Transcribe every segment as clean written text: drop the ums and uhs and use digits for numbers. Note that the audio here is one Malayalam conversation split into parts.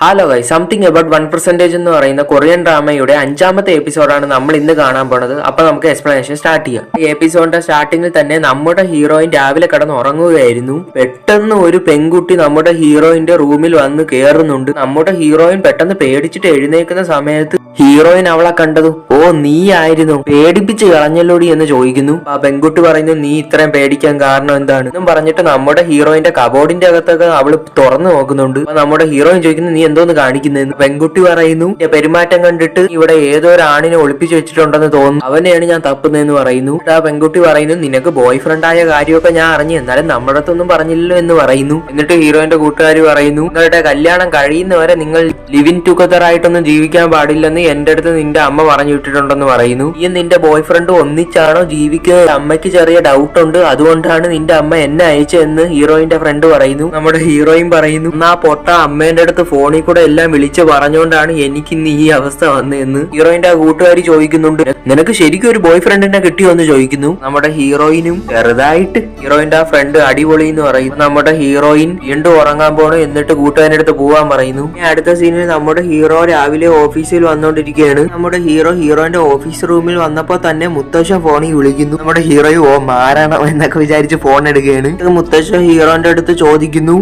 ഹലോ ഗൈ സംതിങ് അബൌട്ട് 1% എന്ന് പറയുന്ന കൊറിയൻ ഡ്രാമയുടെ 5ാമത്തെ എപ്പിസോഡാണ് നമ്മൾ ഇന്ന് കാണാൻ പോണത്. അപ്പൊ നമുക്ക് എക്സ്പ്ലനേഷൻ സ്റ്റാർട്ട് ചെയ്യാം. ഈ എപ്പിസോഡിന്റെ സ്റ്റാർട്ടിങ്ങിൽ തന്നെ നമ്മുടെ ഹീറോയിൻ രാവിലെ കിടന്ന് ഉറങ്ങുകയായിരുന്നു. പെട്ടെന്ന് ഒരു പെൺകുട്ടി നമ്മുടെ ഹീറോയിന്റെ റൂമിൽ വന്ന് കയറുന്നുണ്ട്. നമ്മുടെ ഹീറോയിൻ പെട്ടെന്ന് പേടിച്ചിട്ട് എഴുന്നേക്കുന്ന സമയത്ത് ഹീറോയിൻ അവളെ കണ്ടത് ഓ നീ ആയിരുന്നു, പേടിപ്പിച്ച് കളഞ്ഞല്ലോടി എന്ന് ചോദിക്കുന്നു. ആ പെൺകുട്ടി പറയുന്നു നീ ഇത്രയും പേടിക്കാൻ കാരണം എന്താണ് എന്നും പറഞ്ഞിട്ട് നമ്മുടെ ഹീറോയിന്റെ കബോർഡിന്റെ അകത്തൊക്കെ അവള് തുറന്നു നോക്കുന്നുണ്ട്. അപ്പൊ നമ്മുടെ ഹീറോയിൻ ചോദിക്കുന്നു നീ എന്തോന്ന് കാണിക്കുന്നതെന്ന്. പെൺകുട്ടി പറയുന്നു പെരുമാറ്റം കണ്ടിട്ട് ഇവിടെ ഏതോ ഒരു ആണിനെ ഒളിപ്പിച്ചു വെച്ചിട്ടുണ്ടെന്ന് തോന്നുന്നു, അവനെയാണ് ഞാൻ തപ്പുന്നതെന്ന് പറയുന്നു. ആ പെൺകുട്ടി പറയുന്നു നിനക്ക് ബോയ് ഫ്രണ്ട് ആയ കാര്യമൊക്കെ ഞാൻ അറിഞ്ഞു, എന്നാലും നമ്മുടെ അടുത്തൊന്നും പറഞ്ഞില്ലല്ലോ എന്ന് പറയുന്നു. എന്നിട്ട് ഹീറോയിന്റെ കൂട്ടുകാർ പറയുന്നു നിങ്ങളുടെ കല്യാണം കഴിയുന്നവരെ നിങ്ങൾ ലിവിൻ ടുഗദർ ആയിട്ടൊന്നും ജീവിക്കാൻ പാടില്ലെന്ന് എന്റെ അടുത്ത് നിന്റെ അമ്മ പറഞ്ഞു വിട്ടിട്ടുണ്ടെന്ന് പറയുന്നു. ഈ നിന്റെ ബോയ് ഫ്രണ്ട് ഒന്നിച്ചാണോ ജീവിക്കുന്നത്, അമ്മയ്ക്ക് ചെറിയ ഡൗട്ട് ഉണ്ട്, അതുകൊണ്ടാണ് നിന്റെ അമ്മ എന്നെ അയച്ചെന്ന് ഹീറോയിന്റെ ഫ്രണ്ട് പറയുന്നു. നമ്മുടെ ഹീറോയിൻ പറയുന്നു ആ പൊട്ട അമ്മേന്റെ അടുത്ത് ഫോണിൽ കൂടെ എല്ലാം വിളിച്ച് പറഞ്ഞുകൊണ്ടാണ് എനിക്ക് ഇന്ന് ഈ അവസ്ഥ വന്നതെന്ന്. ഹീറോയിന്റെ ആ കൂട്ടുകാരി ചോദിക്കുന്നുണ്ട് നിനക്ക് ശരിക്കും ഒരു ബോയ് ഫ്രണ്ടിനെ കിട്ടിയോ എന്ന് ചോദിക്കുന്നു. നമ്മുടെ ഹീറോയിനും ചെറുതായിട്ട് ഹീറോയിന്റെ ആ ഫ്രണ്ട് അടിപൊളി എന്ന് പറയുന്നു. നമ്മുടെ ഹീറോയിൻ വീണ്ടും ഉറങ്ങാൻ പോണു, എന്നിട്ട് കൂട്ടുകാരുടെ അടുത്ത് പോവാൻ പറയുന്നു. അടുത്ത സീനിൽ നമ്മുടെ ഹീറോ രാവിലെ ഓഫീസിൽ വന്നോണ്ടിരിക്കുകയാണ്. നമ്മുടെ ഹീറോയിന്റെ ഓഫീസ് റൂമിൽ വന്നപ്പോ തന്നെ മുത്തശ്ശൻ ഫോണിൽ വിളിക്കുന്നു. നമ്മുടെ ഹീറോയും ഓ മാരണം എന്നൊക്കെ വിചാരിച്ച് ഫോൺ എടുക്കുകയാണ്. മുത്തശ്ശൻ ഹീറോന്റെ അടുത്ത് ചോദിക്കുന്നു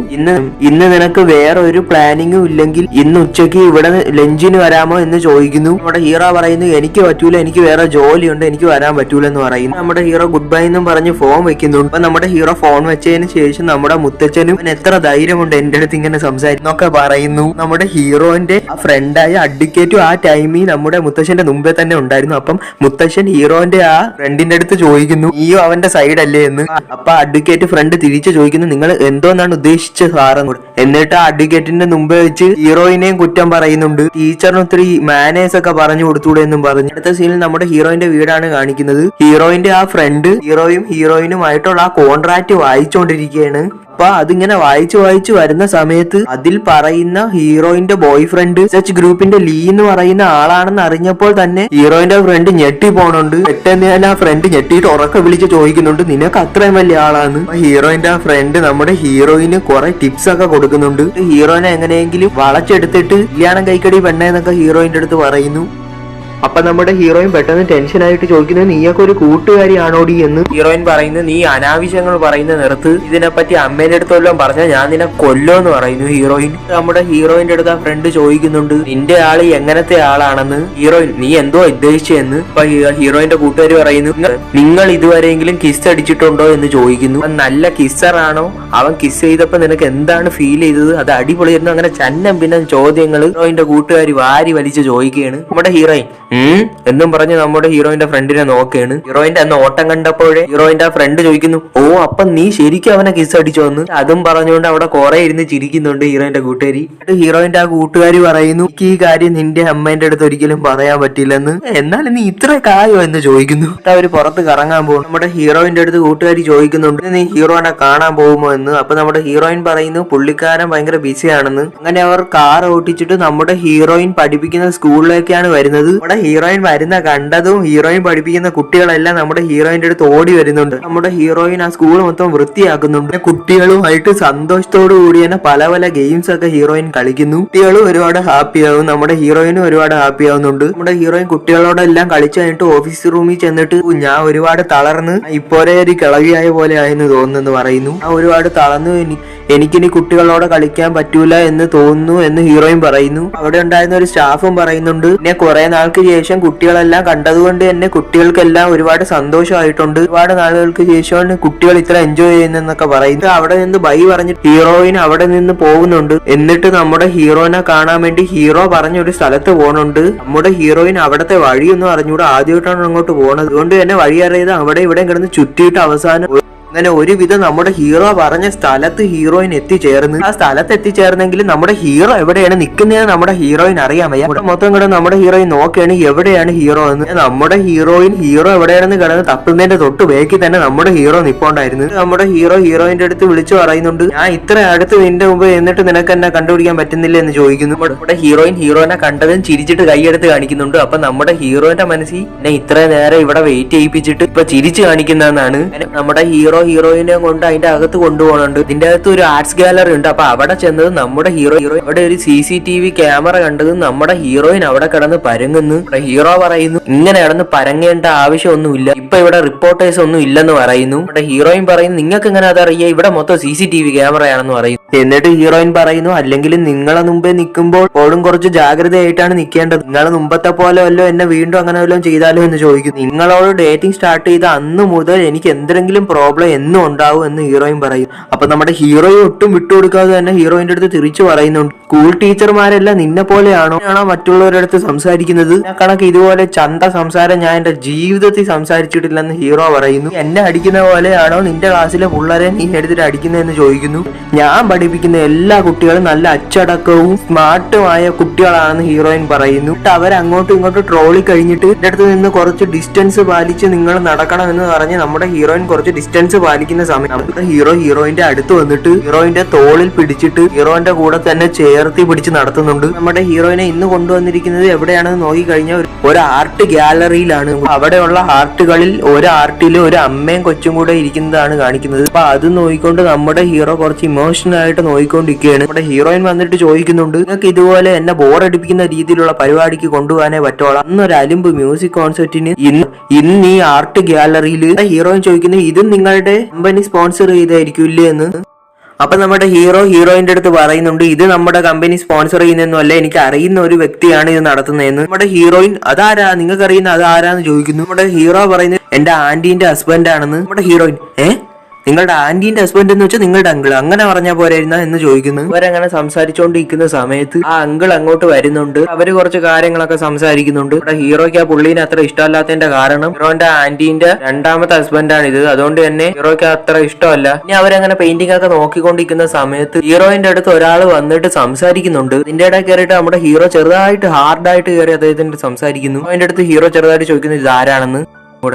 ഇന്ന് നിനക്ക് വേറെ ഒരു പ്ലാനിങ്ങും ഇല്ലെങ്കിൽ ഇന്ന് ഉച്ചയ്ക്ക് ഇവിടെ ലഞ്ചിന് വരാമോ എന്ന് ചോദിക്കുന്നു. നമ്മുടെ ഹീറോ പറയുന്നു എനിക്ക് പറ്റൂല, എനിക്ക് വേറെ ജോലിയുണ്ട്, എനിക്ക് വരാൻ പറ്റൂല എന്ന് പറയുന്നു. നമ്മുടെ ഹീറോ ഗുഡ് ബൈ എന്നും പറഞ്ഞ് ഫോൺ വെക്കുന്നുണ്ട്. അപ്പൊ നമ്മുടെ ഹീറോ ഫോൺ വെച്ചതിന് ശേഷം നമ്മുടെ മുത്തച്ഛനും എത്ര ധൈര്യമുണ്ട് എന്റെ അടുത്ത് ഇങ്ങനെ സംസാരിക്കുന്നൊക്കെ പറയുന്നു. നമ്മുടെ ഹീറോന്റെ ഫ്രണ്ടായ അഡ്വക്കേറ്റും ആ ടൈമിൽ നമ്മുടെ മുത്തശ്ശന്റെ മുമ്പേ തന്നെ ഉണ്ടായിരുന്നു. അപ്പം മുത്തശ്ശൻ ഹീറോന്റെ ആ ഫ്രണ്ടിന്റെ അടുത്ത് ചോദിക്കുന്നു നീയോ അവന്റെ സൈഡ് അല്ലേ എന്ന്. അപ്പൊ അഡ്വക്കേറ്റ് ഫ്രണ്ട് തിരിച്ചു ചോദിക്കുന്നു നിങ്ങൾ എന്തോന്നാണ് ഉദ്ദേശിച്ചത് സാറും കൂടെ. എന്നിട്ട് ആ അഡ്വക്കേറ്റിന്റെ മുമ്പേ വെച്ച് ഹീറോയിനെയും കുറ്റം പറയുന്നുണ്ട്. ടീച്ചറിന് ഒത്തിരി മാനേഴ്സ് ഒക്കെ പറഞ്ഞു കൊടുത്തൂടെ എന്നും പറഞ്ഞു. അടുത്ത സീനിൽ നമ്മുടെ ഹീറോയിന്റെ വീടാണ് കാണിക്കുന്നത്. ഹീറോയിന്റെ ആ ഫ്രണ്ട് ഹീറോയിനുമായിട്ടുള്ള ആ കോൺട്രാക്ട് വായിച്ചുകൊണ്ടിരിക്കുകയാണ്. അപ്പൊ അതിങ്ങനെ വായിച്ചു വരുന്ന സമയത്ത് അതിൽ പറയുന്ന ഹീറോയിന്റെ ബോയ് ഫ്രണ്ട് സച്ച് ഗ്രൂപ്പിന്റെ ലീ എന്ന് പറയുന്ന ആളാണെന്ന് അറിഞ്ഞപ്പോൾ തന്നെ ഹീറോയിന്റെ ഫ്രണ്ട് ഞെട്ടി പോണുണ്ട്. പെട്ടെന്ന് തന്നെ ആ ഫ്രണ്ട് ഞെട്ടിയിട്ട് ഉറക്കെ വിളിച്ച് ചോദിക്കുന്നുണ്ട് നിനക്ക് അത്രയും വലിയ ആളാണ്. ഹീറോയിന്റെ ആ ഫ്രണ്ട് നമ്മുടെ ഹീറോയിന് കുറെ ടിപ്സ് ഒക്കെ കൊടുക്കുന്നുണ്ട്. ഹീറോയിനെ എങ്ങനെയെങ്കിലും വളച്ചെടുത്തിട്ട് കല്യാണം കൈക്കടി പെണ്ണേന്നൊക്കെ ഹീറോയിന്റെ അടുത്ത് പറയുന്നു. അപ്പൊ നമ്മുടെ ഹീറോയിൻ പെട്ടെന്ന് ടെൻഷനായിട്ട് ചോദിക്കുന്നത് നീയൊക്കെ ഒരു കൂട്ടുകാരിയാണോടി എന്ന്. ഹീറോയിൻ പറയുന്നത് നീ അനാവശ്യങ്ങൾ പറയുന്ന നിർത്ത്, ഇതിനെപ്പറ്റി അമ്മേന്റെ അടുത്ത് വല്ലതും പറഞ്ഞാൽ ഞാൻ നിന്നെ കൊല്ലോന്ന് പറയുന്നു ഹീറോയിൻ. നമ്മുടെ ഹീറോയിന്റെ അടുത്ത് ആ ഫ്രണ്ട് ചോദിക്കുന്നുണ്ട് നിന്റെ ആള് എങ്ങനത്തെ ആളാണെന്ന്. ഹീറോയിൻ നീ എന്തോ ഉദ്ദേശിച്ചെന്ന്. അപ്പൊ ഹീറോയിന്റെ കൂട്ടുകാർ പറയുന്നു നിങ്ങൾ ഇതുവരെയെങ്കിലും കിസ് അടിച്ചിട്ടുണ്ടോ എന്ന് ചോദിക്കുന്നു. നല്ല കിസ്സറാണോ, അവൻ കിസ് ചെയ്തപ്പോ നിനക്ക് എന്താണ് ഫീൽ ചെയ്തത്, അത് അടിപൊളിയായിരുന്നു, അങ്ങനെ ചന്നം പിന്നെ ചോദ്യങ്ങൾ ഹീറോയിന്റെ കൂട്ടുകാർ വാരി വലിച്ച് ചോദിക്കുകയാണ്. നമ്മുടെ ഹീറോയിൻ എന്നും പറഞ്ഞ് നമ്മുടെ ഹീറോയിന്റെ ഫ്രണ്ടിനെ നോക്കുകയാണ്. ഹീറോയിന്റെ അന്ന് ഓട്ടം കണ്ടപ്പോഴേ ഹീറോയിന്റെ ആ ഫ്രണ്ട് ചോദിക്കുന്നു ഓ അപ്പൊ നീ ശരിക്കും അവനെ കിസ് അടിച്ചോ എന്ന്. അതും പറഞ്ഞുകൊണ്ട് അവിടെ കുറെ ഇരുന്ന് ചിരിക്കുന്നുണ്ട് ഹീറോയിന്റെ കൂട്ടുകാരി. ഹീറോയിന്റെ ആ കൂട്ടുകാരി പറയുന്നു എനിക്ക് ഈ കാര്യം നിന്റെ അമ്മേന്റെ അടുത്ത് ഒരിക്കലും പറയാൻ പറ്റില്ലെന്ന്, എന്നാലും നീ ഇത്ര കായോ എന്ന് ചോദിക്കുന്നു. അവര് പുറത്ത് കറങ്ങാൻ പോകും. നമ്മുടെ ഹീറോയിന്റെ അടുത്ത് കൂട്ടുകാരി ചോദിക്കുന്നുണ്ട് നീ ഹീറോയിനെ കാണാൻ പോകുമോ എന്ന്. അപ്പൊ നമ്മുടെ ഹീറോയിൻ പറയുന്നു പുള്ളിക്കാരൻ ഭയങ്കര ബിസിയാണെന്ന്. അങ്ങനെ അവർ കാർ ഓട്ടിച്ചിട്ട് നമ്മുടെ ഹീറോയിൻ പഠിപ്പിക്കുന്ന സ്കൂളിലേക്കാണ് വരുന്നത്. നമ്മുടെ ഹീറോയിൻ വരുന്ന കണ്ടതും ഹീറോയിൻ പഠിപ്പിക്കുന്ന കുട്ടികളെല്ലാം നമ്മുടെ ഹീറോയിന്റെ അടുത്ത് ഓടി വരുന്നുണ്ട്. നമ്മുടെ ഹീറോയിൻ ആ സ്കൂൾ മൊത്തം വൃത്തിയാക്കുന്നുണ്ട്. കുട്ടികളുമായിട്ട് സന്തോഷത്തോടു കൂടി തന്നെ പല പല ഗെയിംസ് ഒക്കെ ഹീറോയിൻ കളിക്കുന്നു. കുട്ടികളും ഒരുപാട് ഹാപ്പി ആവും, നമ്മുടെ ഹീറോയിനും ഒരുപാട് ഹാപ്പി ആവുന്നുണ്ട്. നമ്മുടെ ഹീറോയിൻ കുട്ടികളോടെല്ലാം കളിച്ചു കഴിഞ്ഞിട്ട് ഓഫീസ് റൂമിൽ ചെന്നിട്ട് ഞാൻ ഒരുപാട് തളർന്ന് ഇപ്പോഴേ ഒരു കിളവിയായ പോലെ ആയെന്ന് തോന്നുന്നു പറയുന്നു. ഞാൻ ഒരുപാട് തളർന്നു, എനിക്കിനി കുട്ടികളോട് കളിക്കാൻ പറ്റൂല എന്ന് തോന്നുന്നു എന്ന് ഹീറോയിൻ പറയുന്നു. അവിടെ ഉണ്ടായിരുന്ന ഒരു സ്റ്റാഫും പറയുന്നുണ്ട് പിന്നെ കുറെ നാൾക്ക് ശേഷം കുട്ടികളെല്ലാം കണ്ടതുകൊണ്ട് തന്നെ കുട്ടികൾക്കെല്ലാം ഒരുപാട് സന്തോഷമായിട്ടുണ്ട്, ഒരുപാട് നാളുകൾക്ക് ശേഷമാണ് കുട്ടികൾ ഇത്ര എൻജോയ് ചെയ്യുന്നതെന്നൊക്കെ പറയുന്നു. അവിടെ നിന്ന് ബൈ പറഞ്ഞിട്ട് ഹീറോയിൻ അവിടെ നിന്ന് പോകുന്നുണ്ട്. എന്നിട്ട് നമ്മുടെ ഹീറോയിനെ കാണാൻ വേണ്ടി ഹീറോ പറഞ്ഞൊരു സ്ഥലത്ത് പോകുന്നുണ്ട്. നമ്മുടെ ഹീറോയിൻ അവിടത്തെ വഴിയൊന്നും അറിഞ്ഞൂടെ, ആദ്യമായിട്ടാണ് അങ്ങോട്ട് പോകുന്നത്. അതുകൊണ്ട് തന്നെ വഴി അറിയാതെ അവിടെ ഇവിടെ കിടന്ന് ചുറ്റിയിട്ട് അവസാനം അങ്ങനെ ഒരുവിധം നമ്മുടെ ഹീറോ പറഞ്ഞ സ്ഥലത്ത് ഹീറോയിൻ എത്തിച്ചേർന്ന്. ആ സ്ഥലത്ത് എത്തിച്ചേർന്നെങ്കിലും നമ്മുടെ ഹീറോ എവിടെയാണ് നിൽക്കുന്നതെന്ന് നമ്മുടെ ഹീറോയിൻ അറിയാൻ വയ്യ. ഇവിടെ മൊത്തം കിടന്ന് നമ്മുടെ ഹീറോയിൻ നോക്കുകയാണ് എവിടെയാണ് ഹീറോ എന്ന്. നമ്മുടെ ഹീറോ എവിടെയാണെന്ന് കിടന്ന് തപ്പുന്നതിന്റെ തൊട്ട് ബേക്കിൽ തന്നെ നമ്മുടെ ഹീറോ നിപ്പോണ്ടായിരുന്നു. നമ്മുടെ ഹീറോയിന്റെ അടുത്ത് വിളിച്ചു പറയുന്നുണ്ട് ഞാൻ ഇത്ര അടുത്ത് നിന്റെ മുമ്പ് എന്നിട്ട് നിനക്ക് എന്നെ കണ്ടുപിടിക്കാൻ പറ്റുന്നില്ല എന്ന് ചോദിക്കുന്നു. നമ്മുടെ ഹീറോയിനെ കണ്ടതും ചിരിച്ചിട്ട് കൈയെടുത്ത് കാണിക്കുന്നുണ്ട്. അപ്പൊ നമ്മുടെ ഹീറോയിന്റെ മനസ്സിൽ എന്നെ ഇത്ര നേരം ഇവിടെ വെയിറ്റ് ചെയ്യിപ്പിച്ചിട്ട് ഇപ്പൊ ചിരിച്ചു കാണിക്കുന്നതെന്നാണ്. നമ്മുടെ ഹീറോ ഹീറോയിനെയും കൊണ്ട് അതിന്റെ അകത്ത് കൊണ്ടുപോകുന്നുണ്ട്. ഇതിന്റെ അകത്ത് ഒരു ആർട്സ് ഗാലറി ഉണ്ട്. അപ്പൊ അവിടെ ചെന്നത് നമ്മുടെ ഹീറോ അവിടെ ഒരു CCTV ക്യാമറ കണ്ടത് നമ്മുടെ ഹീറോയിൻ അവിടെ കിടന്ന് പരങ്ങുന്നു. ഹീറോ പറയുന്നു ഇങ്ങനെ കിടന്ന് പരങ്ങേണ്ട ആവശ്യമൊന്നുമില്ല, ഇപ്പൊ ഇവിടെ റിപ്പോർട്ടേഴ്സ് ഒന്നും ഇല്ലെന്ന് പറയുന്നു. ഇവിടെ ഹീറോയിൻ പറയുന്നു നിങ്ങൾക്ക് എങ്ങനെ അതറിയാം, ഇവിടെ മൊത്തം CCTV ക്യാമറയാണെന്ന് പറയുന്നു. എന്നിട്ട് ഹീറോയിൻ പറയുന്നു അല്ലെങ്കിലും നിങ്ങളെ മുമ്പേ നിൽക്കുമ്പോൾ ഓടും കുറച്ച് ജാഗ്രതയായിട്ടാണ് നിൽക്കേണ്ടത്, നിങ്ങൾ മുമ്പത്തെ പോലെ വല്ലോ എന്നെ വീണ്ടും അങ്ങനെ വല്ലതും ചെയ്താലോ എന്ന് ചോദിക്കുന്നു. നിങ്ങളോട് ഡേറ്റിംഗ് സ്റ്റാർട്ട് ചെയ്ത അന്ന് മുതൽ എനിക്ക് എന്തെങ്കിലും പ്രോബ്ലം എന്നും ഉണ്ടാവും എന്ന് ഹീറോയിൻ പറയും. അപ്പൊ നമ്മുടെ ഹീറോയെ ഒട്ടും വിട്ടുകൊടുക്കാതെ തന്നെ ഹീറോയിന്റെ അടുത്ത് തിരിച്ചു പറയുന്നുണ്ട് സ്കൂൾ ടീച്ചർമാരെല്ലാം നിന്നെ പോലെയാണോ മറ്റുള്ളവരുടെ അടുത്ത് സംസാരിക്കുന്നത്, കണക്ക് ഇതുപോലെ ചന്ത സംസാരം ഞാൻ എന്റെ ജീവിതത്തിൽ സംസാരിച്ചിട്ടില്ലെന്ന് ഹീറോ പറയുന്നു. എന്നെ അടിക്കുന്ന പോലെയാണോ നിന്റെ ക്ലാസ്സിലെ പിള്ളേരെ നീ എടുത്തിട്ട് അടിക്കുന്നതെന്ന് ചോദിക്കുന്നു. ഞാൻ പഠിപ്പിക്കുന്ന എല്ലാ കുട്ടികളും നല്ല അച്ചടക്കവും സ്മാർട്ടുമായ കുട്ടികളാണെന്ന് ഹീറോയിൻ പറയുന്നു. അവരങ്ങോട്ടും ഇങ്ങോട്ടും ട്രോളി കഴിഞ്ഞിട്ട് എന്റെ അടുത്ത് നിന്ന് കുറച്ച് ഡിസ്റ്റൻസ് പാലിച്ച് നിങ്ങൾ നടക്കണം എന്ന് പറഞ്ഞ് നമ്മുടെ ഹീറോയിൻ കുറച്ച് ഡിസ്റ്റൻസ് പാലിക്കുന്ന സമയത്ത് ഹീറോയിന്റെ അടുത്ത് വന്നിട്ട് ഹീറോയിന്റെ തോളിൽ പിടിച്ചിട്ട് ഹീറോയിന്റെ കൂടെ തന്നെ ചേർത്തി പിടിച്ച് നടത്തുന്നുണ്ട്. നമ്മുടെ ഹീറോയിനെ ഇന്ന് കൊണ്ടുവന്നിരിക്കുന്നത് എവിടെയാണെന്ന് നോക്കി കഴിഞ്ഞാൽ ഒരു ആർട്ട് ഗാലറിയിലാണ്. അവിടെയുള്ള ആർട്ടുകളിൽ ഒരു ആർട്ടിൽ ഒരു അമ്മയും കൊച്ചും കൂടെ ഇരിക്കുന്നതാണ് കാണിക്കുന്നത്. അപ്പൊ അത് നോക്കിക്കൊണ്ട് നമ്മുടെ ഹീറോ കുറച്ച് ഇമോഷണൽ ആയിട്ട് നോക്കിക്കൊണ്ടിരിക്കുകയാണ്. നമ്മുടെ ഹീറോയിൻ വന്നിട്ട് ചോദിക്കുന്നുണ്ട് നിങ്ങൾക്ക് ഇതുപോലെ എന്നെ ബോറടിപ്പിക്കുന്ന രീതിയിലുള്ള പരിപാടിക്ക് കൊണ്ടുപോകാനേ പറ്റോളാം, അന്നൊരു അലിമ്പ് മ്യൂസിക് കോൺസെർട്ടിന് ഇന്ന് ഈ ആർട്ട് ഗാലറിയിൽ. ഹീറോയിൻ ചോദിക്കുന്നത് ഇതും നിങ്ങളുടെ കമ്പനി സ്പോൺസർ ചെയ്തായിരിക്കില്ലേ എന്ന്. അപ്പൊ നമ്മുടെ ഹീറോയിന്റെ അടുത്ത് പറയുന്നുണ്ട് ഇത് നമ്മുടെ കമ്പനി സ്പോൺസർ ചെയ്യുന്നൊന്നും അല്ല, എനിക്ക് അറിയുന്ന ഒരു വ്യക്തിയാണ് ഇത് നടത്തുന്നതെന്ന്. നമ്മുടെ ഹീറോയിൻ അതാരാ നിങ്ങൾക്ക് അറിയുന്ന അതാരാന്ന് ചോദിക്കുന്നു. നമ്മുടെ ഹീറോ പറയുന്നത് എന്റെ ആന്റീന്റെ ഹസ്ബൻഡ് ആണെന്ന്. നമ്മുടെ ഹീറോയിൻ നിങ്ങളുടെ ആന്റീന്റെ ഹസ്ബൻഡ് എന്ന് വെച്ചാൽ നിങ്ങളുടെ അങ്കിൾ അങ്ങനെ പറഞ്ഞാൽ പോരായിരുന്ന എന്ന് ചോദിക്കുന്നു. അവരങ്ങനെ സംസാരിച്ചുകൊണ്ടിരിക്കുന്ന സമയത്ത് ആ അങ്കിൾ അങ്ങോട്ട് വരുന്നുണ്ട്. അവര് കുറച്ച് കാര്യങ്ങളൊക്കെ സംസാരിക്കുന്നുണ്ട്. ഇവിടെ ഹീറോയ്ക്ക് ആ പുള്ളീനെ അത്ര ഇഷ്ടമല്ലാത്തതിന്റെ കാരണം ഹീറോന്റെ ആന്റീന്റെ രണ്ടാമത്തെ ഹസ്ബൻഡാണ് ഇത്, അതുകൊണ്ട് തന്നെ ഹീറോയ്ക്ക് അത്ര ഇഷ്ടമല്ല. ഇനി അവരങ്ങനെ പെയിന്റിംഗ് ഒക്കെ നോക്കിക്കൊണ്ടിരിക്കുന്ന സമയത്ത് ഹീറോയിന്റെ അടുത്ത് ഒരാൾ വന്നിട്ട് സംസാരിക്കുന്നുണ്ട്. ഇതിന്റെ ഇടയിൽ കയറിയിട്ട് നമ്മുടെ ഹീറോ ചെറുതായിട്ട് ഹാർഡായിട്ട് കയറി അദ്ദേഹത്തിന്റെ സംസാരിക്കുന്നു. അതിന്റെ അടുത്ത് ഹീറോ ചെറുതായിട്ട് ചോദിക്കുന്നു ഇത് ആരാണെന്ന്.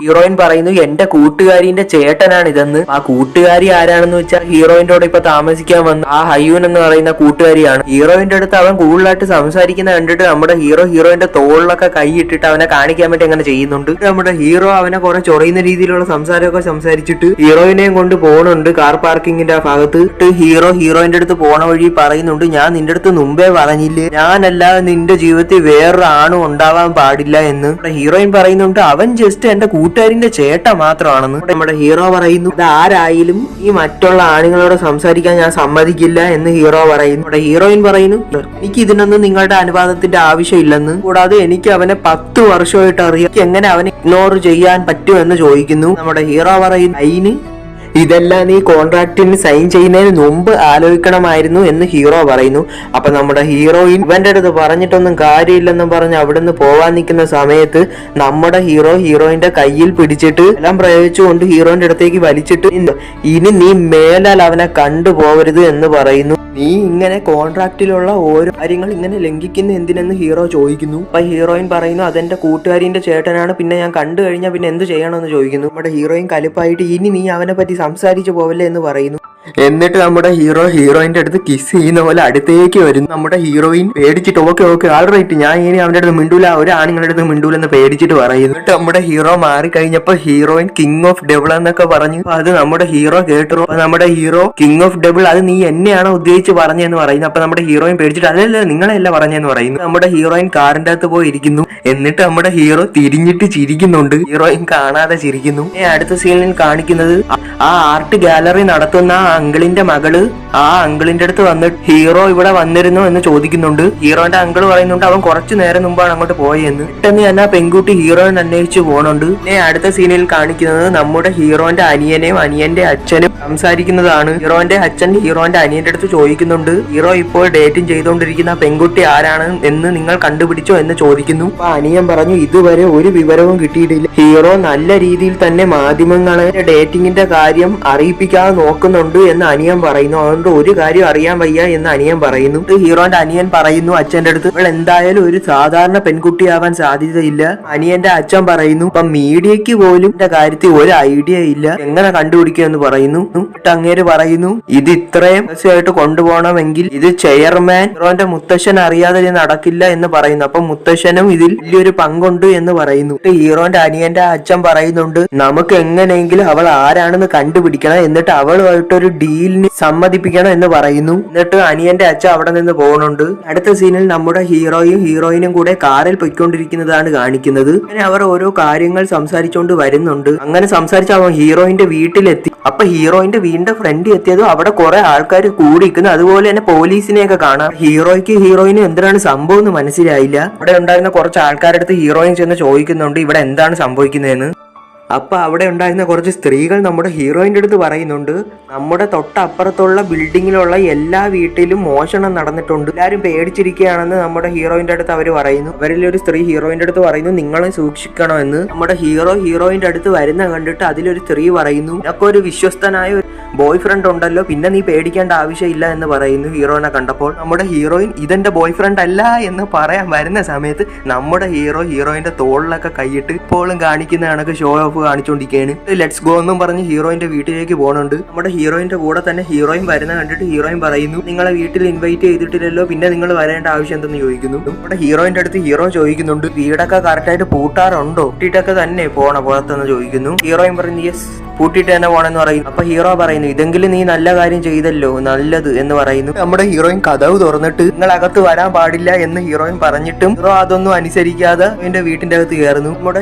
ഹീറോയിൻ പറയുന്നു എന്റെ കൂട്ടുകാരിന്റെ ചേട്ടനാണ് ഇതെന്ന്. ആ കൂട്ടുകാരി ആരാണെന്ന് വെച്ചാൽ ഹീറോയിന്റെ കൂടെ ഇപ്പൊ താമസിക്കാൻ വന്ന ആ ഹയ്യൂൻ എന്ന് പറയുന്ന കൂട്ടുകാരിയാണ്. ഹീറോയിന്റെ അടുത്ത് അവൻ കൂടുതലായിട്ട് സംസാരിക്കുന്ന കണ്ടിട്ട് നമ്മുടെ ഹീറോയിന്റെ തോളിലൊക്കെ കൈ ഇട്ടിട്ട് അവനെ കാണിക്കാൻ വേണ്ടി അങ്ങനെ ചെയ്യുന്നുണ്ട്. നമ്മുടെ ഹീറോ അവനെ കുറെ ചൊറിയുന്ന രീതിയിലുള്ള സംസാരമൊക്കെ സംസാരിച്ചിട്ട് ഹീറോയിനെയും കൊണ്ട് പോകുന്നുണ്ട് കാർ പാർക്കിങ്ങിന്റെ ആ ഭാഗത്ത്. ഹീറോയിന്റെ അടുത്ത് പോണ വഴി പറയുന്നുണ്ട് ഞാൻ നിന്റെ അടുത്ത് മുമ്പേ പറഞ്ഞില്ലേ ഞാനല്ലാതെ നിന്റെ ജീവിതത്തിൽ വേറൊരു ആണും ഉണ്ടാവാൻ പാടില്ല എന്ന്. ഹീറോയിൻ പറയുന്നുണ്ട് അവൻ ജസ്റ്റ് എന്റെ കൂട്ടുകാരിന്റെ ചേട്ട മാത്രമാണെന്ന്. നമ്മുടെ ഹീറോ പറയുന്നു അത് ആരായാലും ഈ മറ്റുള്ള ആണുങ്ങളോട് സംസാരിക്കാൻ ഞാൻ സമ്മതിക്കില്ല എന്ന് ഹീറോ പറയുന്നു. നമ്മുടെ ഹീറോയിൻ പറയുന്നു എനിക്ക് ഇതിനൊന്നും നിങ്ങളുടെ അനുവാദത്തിന്റെ ആവശ്യമില്ലെന്ന്, കൂടാതെ എനിക്ക് അവനെ 10 വർഷമായിട്ട് അറിയാം, എങ്ങനെ അവനെ ഇഗ്നോർ ചെയ്യാൻ പറ്റുമെന്ന് ചോദിക്കുന്നു. നമ്മുടെ ഹീറോ പറയുന്നു അതിന് ഇതെല്ലാം നീ കോൺട്രാക്റ്റിന് സൈൻ ചെയ്യുന്നതിന് മുമ്പ് ആലോചിക്കണമായിരുന്നു എന്ന് ഹീറോ പറയുന്നു. അപ്പൊ നമ്മുടെ ഹീറോയിൻ ഇവന്റെ അടുത്ത് പറഞ്ഞിട്ടൊന്നും കാര്യമില്ലെന്നും പറഞ്ഞ് അവിടുന്ന് പോവാൻ നിൽക്കുന്ന സമയത്ത് നമ്മുടെ ഹീറോയിന്റെ കയ്യിൽ പിടിച്ചിട്ട് എല്ലാം പ്രയോഗിച്ചുകൊണ്ട് ഹീറോയിന്റെ അടുത്തേക്ക് വലിച്ചിട്ട് ഇനി നീ മേലാൽ അവനെ കണ്ടുപോകരുത് എന്ന് പറയുന്നു. നീ ഇങ്ങനെ കോൺട്രാക്റ്റിലുള്ള ഓരോ കാര്യങ്ങൾ ഇങ്ങനെ ലംഘിക്കുന്ന എന്തിനെന്ന് ഹീറോ ചോദിക്കുന്നു. അപ്പൊ ഹീറോയിൻ പറയുന്നു അതെന്റെ കൂട്ടുകാരിന്റെ ചേട്ടനാണ്, പിന്നെ ഞാൻ കണ്ടു കഴിഞ്ഞാൽ പിന്നെ എന്ത് ചെയ്യണമെന്ന് ചോദിക്കുന്നു. നമ്മുടെ ഹീറോയിൻ കലിപ്പായിട്ട് ഇനി നീ അവനെ പറ്റി സംസാരിച്ചു പോവല്ലേ എന്ന് പറയുന്നു. എന്നിട്ട് നമ്മുടെ ഹീറോയിന്റെ അടുത്ത് കിസ് ചെയ്യുന്ന പോലെ അടുത്തേക്ക് വരുന്നു. നമ്മുടെ ഹീറോയിൻ പേടിച്ചിട്ട് ഓക്കെ ആൾറൈറ്റ് ഞാൻ ഇനി അവന്റെ അടുത്ത് മിണ്ടൂല, ഒരു ആണുങ്ങളുടെ അടുത്ത് മിണ്ടൂലെന്ന് പേടിച്ചിട്ട് പറയുന്നു. എന്നിട്ട് നമ്മുടെ ഹീറോ മാറി കഴിഞ്ഞപ്പോ ഹീറോയിൻ കിങ് ഓഫ് ഡബിൾ എന്നൊക്കെ പറഞ്ഞു. അത് നമ്മുടെ ഹീറോ കേട്ടു. നമ്മുടെ ഹീറോ കിങ് ഓഫ് ഡബിൾ അത് നീ എന്നെയാണോ ഉദ്ദേശിച്ച് പറഞ്ഞെന്ന് പറയുന്നു. അപ്പൊ നമ്മുടെ ഹീറോയിൻ പേടിച്ചിട്ട് അതല്ല നിങ്ങളെല്ലാം പറഞ്ഞെന്ന് പറയുന്നു. നമ്മുടെ ഹീറോയിൻ കാറിന്റെ അകത്ത് പോയി ഇരിക്കുന്നു. എന്നിട്ട് നമ്മുടെ ഹീറോ തിരിഞ്ഞിട്ട് ചിരിക്കുന്നുണ്ട്. ഹീറോയിൻ കാണാതെ ചിരിക്കുന്നു. അടുത്ത സീനിൽ കാണിക്കുന്നത് ആ ആർട്ട് ഗാലറി നടത്തുന്ന അങ്കിളിന്റെ മകള് ആ അങ്കിളിന്റെ അടുത്ത് വന്നിട്ട് ഹീറോ ഇവിടെ വന്നിരുന്നു എന്ന് ചോദിക്കുന്നുണ്ട്. ഹീറോന്റെ അങ്കിള് പറയുന്നുണ്ട് അവൻ കുറച്ചു നേരം മുമ്പാണ് അങ്ങോട്ട് പോയെന്ന്. പെട്ടെന്ന് തന്നെ ആ പെൺകുട്ടി ഹീറോയിൻ അന്വേഷിച്ച് പോകണുണ്ട്. അടുത്ത സീനിൽ കാണിക്കുന്നത് നമ്മുടെ ഹീറോന്റെ അനിയനെയും അനിയന്റെ അച്ഛനും സംസാരിക്കുന്നതാണ്. ഹീറോന്റെ അച്ഛൻ ഹീറോന്റെ അനിയന്റെ അടുത്ത് ചോദിക്കുന്നുണ്ട് ഹീറോ ഇപ്പോൾ ഡേറ്റിംഗ് ചെയ്തുകൊണ്ടിരിക്കുന്ന പെൺകുട്ടി ആരാണ് എന്ന് നിങ്ങൾ കണ്ടുപിടിച്ചോ എന്ന് ചോദിക്കുന്നു. അപ്പൊ അനിയൻ പറഞ്ഞു ഇതുവരെ ഒരു വിവരവും കിട്ടിയിട്ടില്ല. ഹീറോ നല്ല രീതിയിൽ തന്നെ മാധ്യമങ്ങളെ ഡേറ്റിംഗിന്റെ കാര്യം അറിയിപ്പിക്കാതെ നോക്കുന്നുണ്ട് എന്ന് അനിയൻ പറയുന്നു. അതുകൊണ്ട് ഒരു കാര്യം അറിയാൻ വയ്യ എന്ന് അനിയൻ പറയുന്നു. ഹീറോന്റെ അനിയൻ പറയുന്നു അച്ഛന്റെ അടുത്ത്, ഇവൾ എന്തായാലും ഒരു സാധാരണ പെൺകുട്ടിയാവാൻ സാധ്യതയില്ല. അനിയന്റെ അച്ഛൻ പറയുന്നു, ഇപ്പൊ മീഡിയക്ക് പോലും എന്റെ കാര്യത്തിൽ ഒരു ഐഡിയ ഇല്ല, എങ്ങനെ കണ്ടുപിടിക്കുമെന്ന് പറയുന്നു. അങ്ങേര് പറയുന്നു, ഇത് ഇത്രയും രഹസ്യമായിട്ട് കൊണ്ടുപോകണമെങ്കിൽ ഇത് ചെയർമാൻ ഹീറോന്റെ മുത്തശ്ശൻ അറിയാതെ ഇത് നടക്കില്ല എന്ന് പറയുന്നു. അപ്പൊ മുത്തശ്ശനും ഇതിൽ വലിയൊരു പങ്കുണ്ട് എന്ന് പറയുന്നു. ഹീറോന്റെ അനിയന്റെ അച്ഛൻ പറയുന്നുണ്ട്, നമുക്ക് എങ്ങനെയെങ്കിലും അവൾ ആരാണെന്ന് കണ്ടുപിടിക്കണം, എന്നിട്ട് അവളുമായിട്ടൊരു ഡീലിന് സമ്മതിപ്പിക്കണം എന്ന് പറയുന്നു. എന്നിട്ട് അനിയന്റെ അച്ഛൻ അവിടെ നിന്ന് പോകുന്നുണ്ട്. അടുത്ത സീനിൽ നമ്മുടെ ഹീറോയും ഹീറോയിനും കൂടെ കാറിൽ പൊയ്ക്കൊണ്ടിരിക്കുന്നതാണ് കാണിക്കുന്നത്. അങ്ങനെ അവർ ഓരോ കാര്യങ്ങൾ സംസാരിച്ചുകൊണ്ട് വരുന്നുണ്ട്. അങ്ങനെ സംസാരിച്ച് അവൻ ഹീറോയിന്റെ വീട്ടിലെത്തി. അപ്പൊ ഹീറോയിന്റെ വീടിന്റെ ഫ്രണ്ട് എത്തിയതും അവിടെ കുറെ ആൾക്കാർ കൂടിയിരിക്കുന്നു. അതുപോലെ തന്നെ പോലീസിനെയൊക്കെ കാണാം. ഹീറോയ്ക്ക് ഹീറോയിനും എന്തിനാണ് സംഭവം എന്ന് മനസ്സിലായില്ല. അവിടെ ഉണ്ടായിരുന്ന കുറച്ച് ആൾക്കാരുടെ അടുത്ത് ഹീറോയിൻ ചെന്ന് ചോദിക്കുന്നുണ്ട് ഇവിടെ എന്താണ് സംഭവിക്കുന്നതെന്ന്. അപ്പൊ അവിടെ ഉണ്ടായിരുന്ന കുറച്ച് സ്ത്രീകൾ നമ്മുടെ ഹീറോയിന്റെ അടുത്ത് പറയുന്നുണ്ട്, നമ്മുടെ തൊട്ടപ്പുറത്തുള്ള ബിൽഡിങ്ങിലുള്ള എല്ലാ വീട്ടിലും മോഷണം നടന്നിട്ടുണ്ട്, എല്ലാരും പേടിച്ചിരിക്കുകയാണെന്ന് നമ്മുടെ ഹീറോയിന്റെ അടുത്ത് അവർ പറയുന്നു. അവരിലൊരു സ്ത്രീ ഹീറോയിന്റെ അടുത്ത് പറയുന്നു, നിങ്ങളും സൂക്ഷിക്കണമെന്ന്. നമ്മുടെ ഹീറോയിന്റെ അടുത്ത് വരുന്ന കണ്ടിട്ട് അതിലൊരു സ്ത്രീ പറയുന്നു, നിനക്ക് ഒരു വിശ്വസ്തനായ ഒരു ബോയ് ഫ്രണ്ട് ഉണ്ടല്ലോ, പിന്നെ നീ പേടിക്കേണ്ട ആവശ്യമില്ല എന്ന് പറയുന്നു. ഹീറോയിനെ കണ്ടപ്പോൾ നമ്മുടെ ഹീറോയിൻ ഇതെന്റെ ബോയ് ഫ്രണ്ട് അല്ല എന്ന് പറയാൻ വരുന്ന സമയത്ത് നമ്മുടെ ഹീറോയിന്റെ തോളിലൊക്കെ കൈയിട്ട് ഇപ്പോഴും കാണിക്കുന്ന കണക്ക് ഷോ ഓഫ് കാണിച്ചുകൊണ്ടിരിക്കുകയാണ്. ലെറ്റ്സ് ഗോ എന്നും പറഞ്ഞ് ഹീറോയിന്റെ വീട്ടിലേക്ക് പോകുന്നുണ്ട്. നമ്മുടെ ഹീറോയിന്റെ കൂടെ തന്നെ ഹീറോയിൻ വരുന്ന കണ്ടിട്ട് ഹീറോയിൻ പറയുന്നു, നിങ്ങളെ വീട്ടിൽ ഇൻവൈറ്റ് ചെയ്തിട്ടില്ലല്ലോ, പിന്നെ നിങ്ങൾ വരേണ്ട ആവശ്യം എന്തെന്ന് ചോദിക്കുന്നു. നമ്മുടെ ഹീറോയിന്റെ അടുത്ത് ഹീറോ ചോദിക്കുന്നുണ്ട്, വീടൊക്കെ കറക്റ്റ് ആയിട്ട് പൂട്ടാറുണ്ടോ, പൂട്ടിയിട്ടൊക്കെ തന്നെ പോണ പുറത്തെന്ന് ചോദിക്കുന്നു. ഹീറോയിൻ പറയുന്നു, യെസ് പൂട്ടിയിട്ട് തന്നെ പോണെന്ന് പറയുന്നു. അപ്പൊ ഹീറോ പറയുന്നു, ഇതെങ്കിലും നീ നല്ല കാര്യം ചെയ്തല്ലോ, നല്ലത് എന്ന് പറയുന്നു. നമ്മുടെ ഹീറോയിൻ കഥവ് തുറന്നിട്ട് നിങ്ങൾ അകത്ത് വരാൻ പാടില്ല എന്ന് ഹീറോയിൻ പറഞ്ഞിട്ടും ഹീറോ അതൊന്നും അനുസരിക്കാതെ എന്റെ വീട്ടിന്റെ അകത്ത് കയറുന്നു.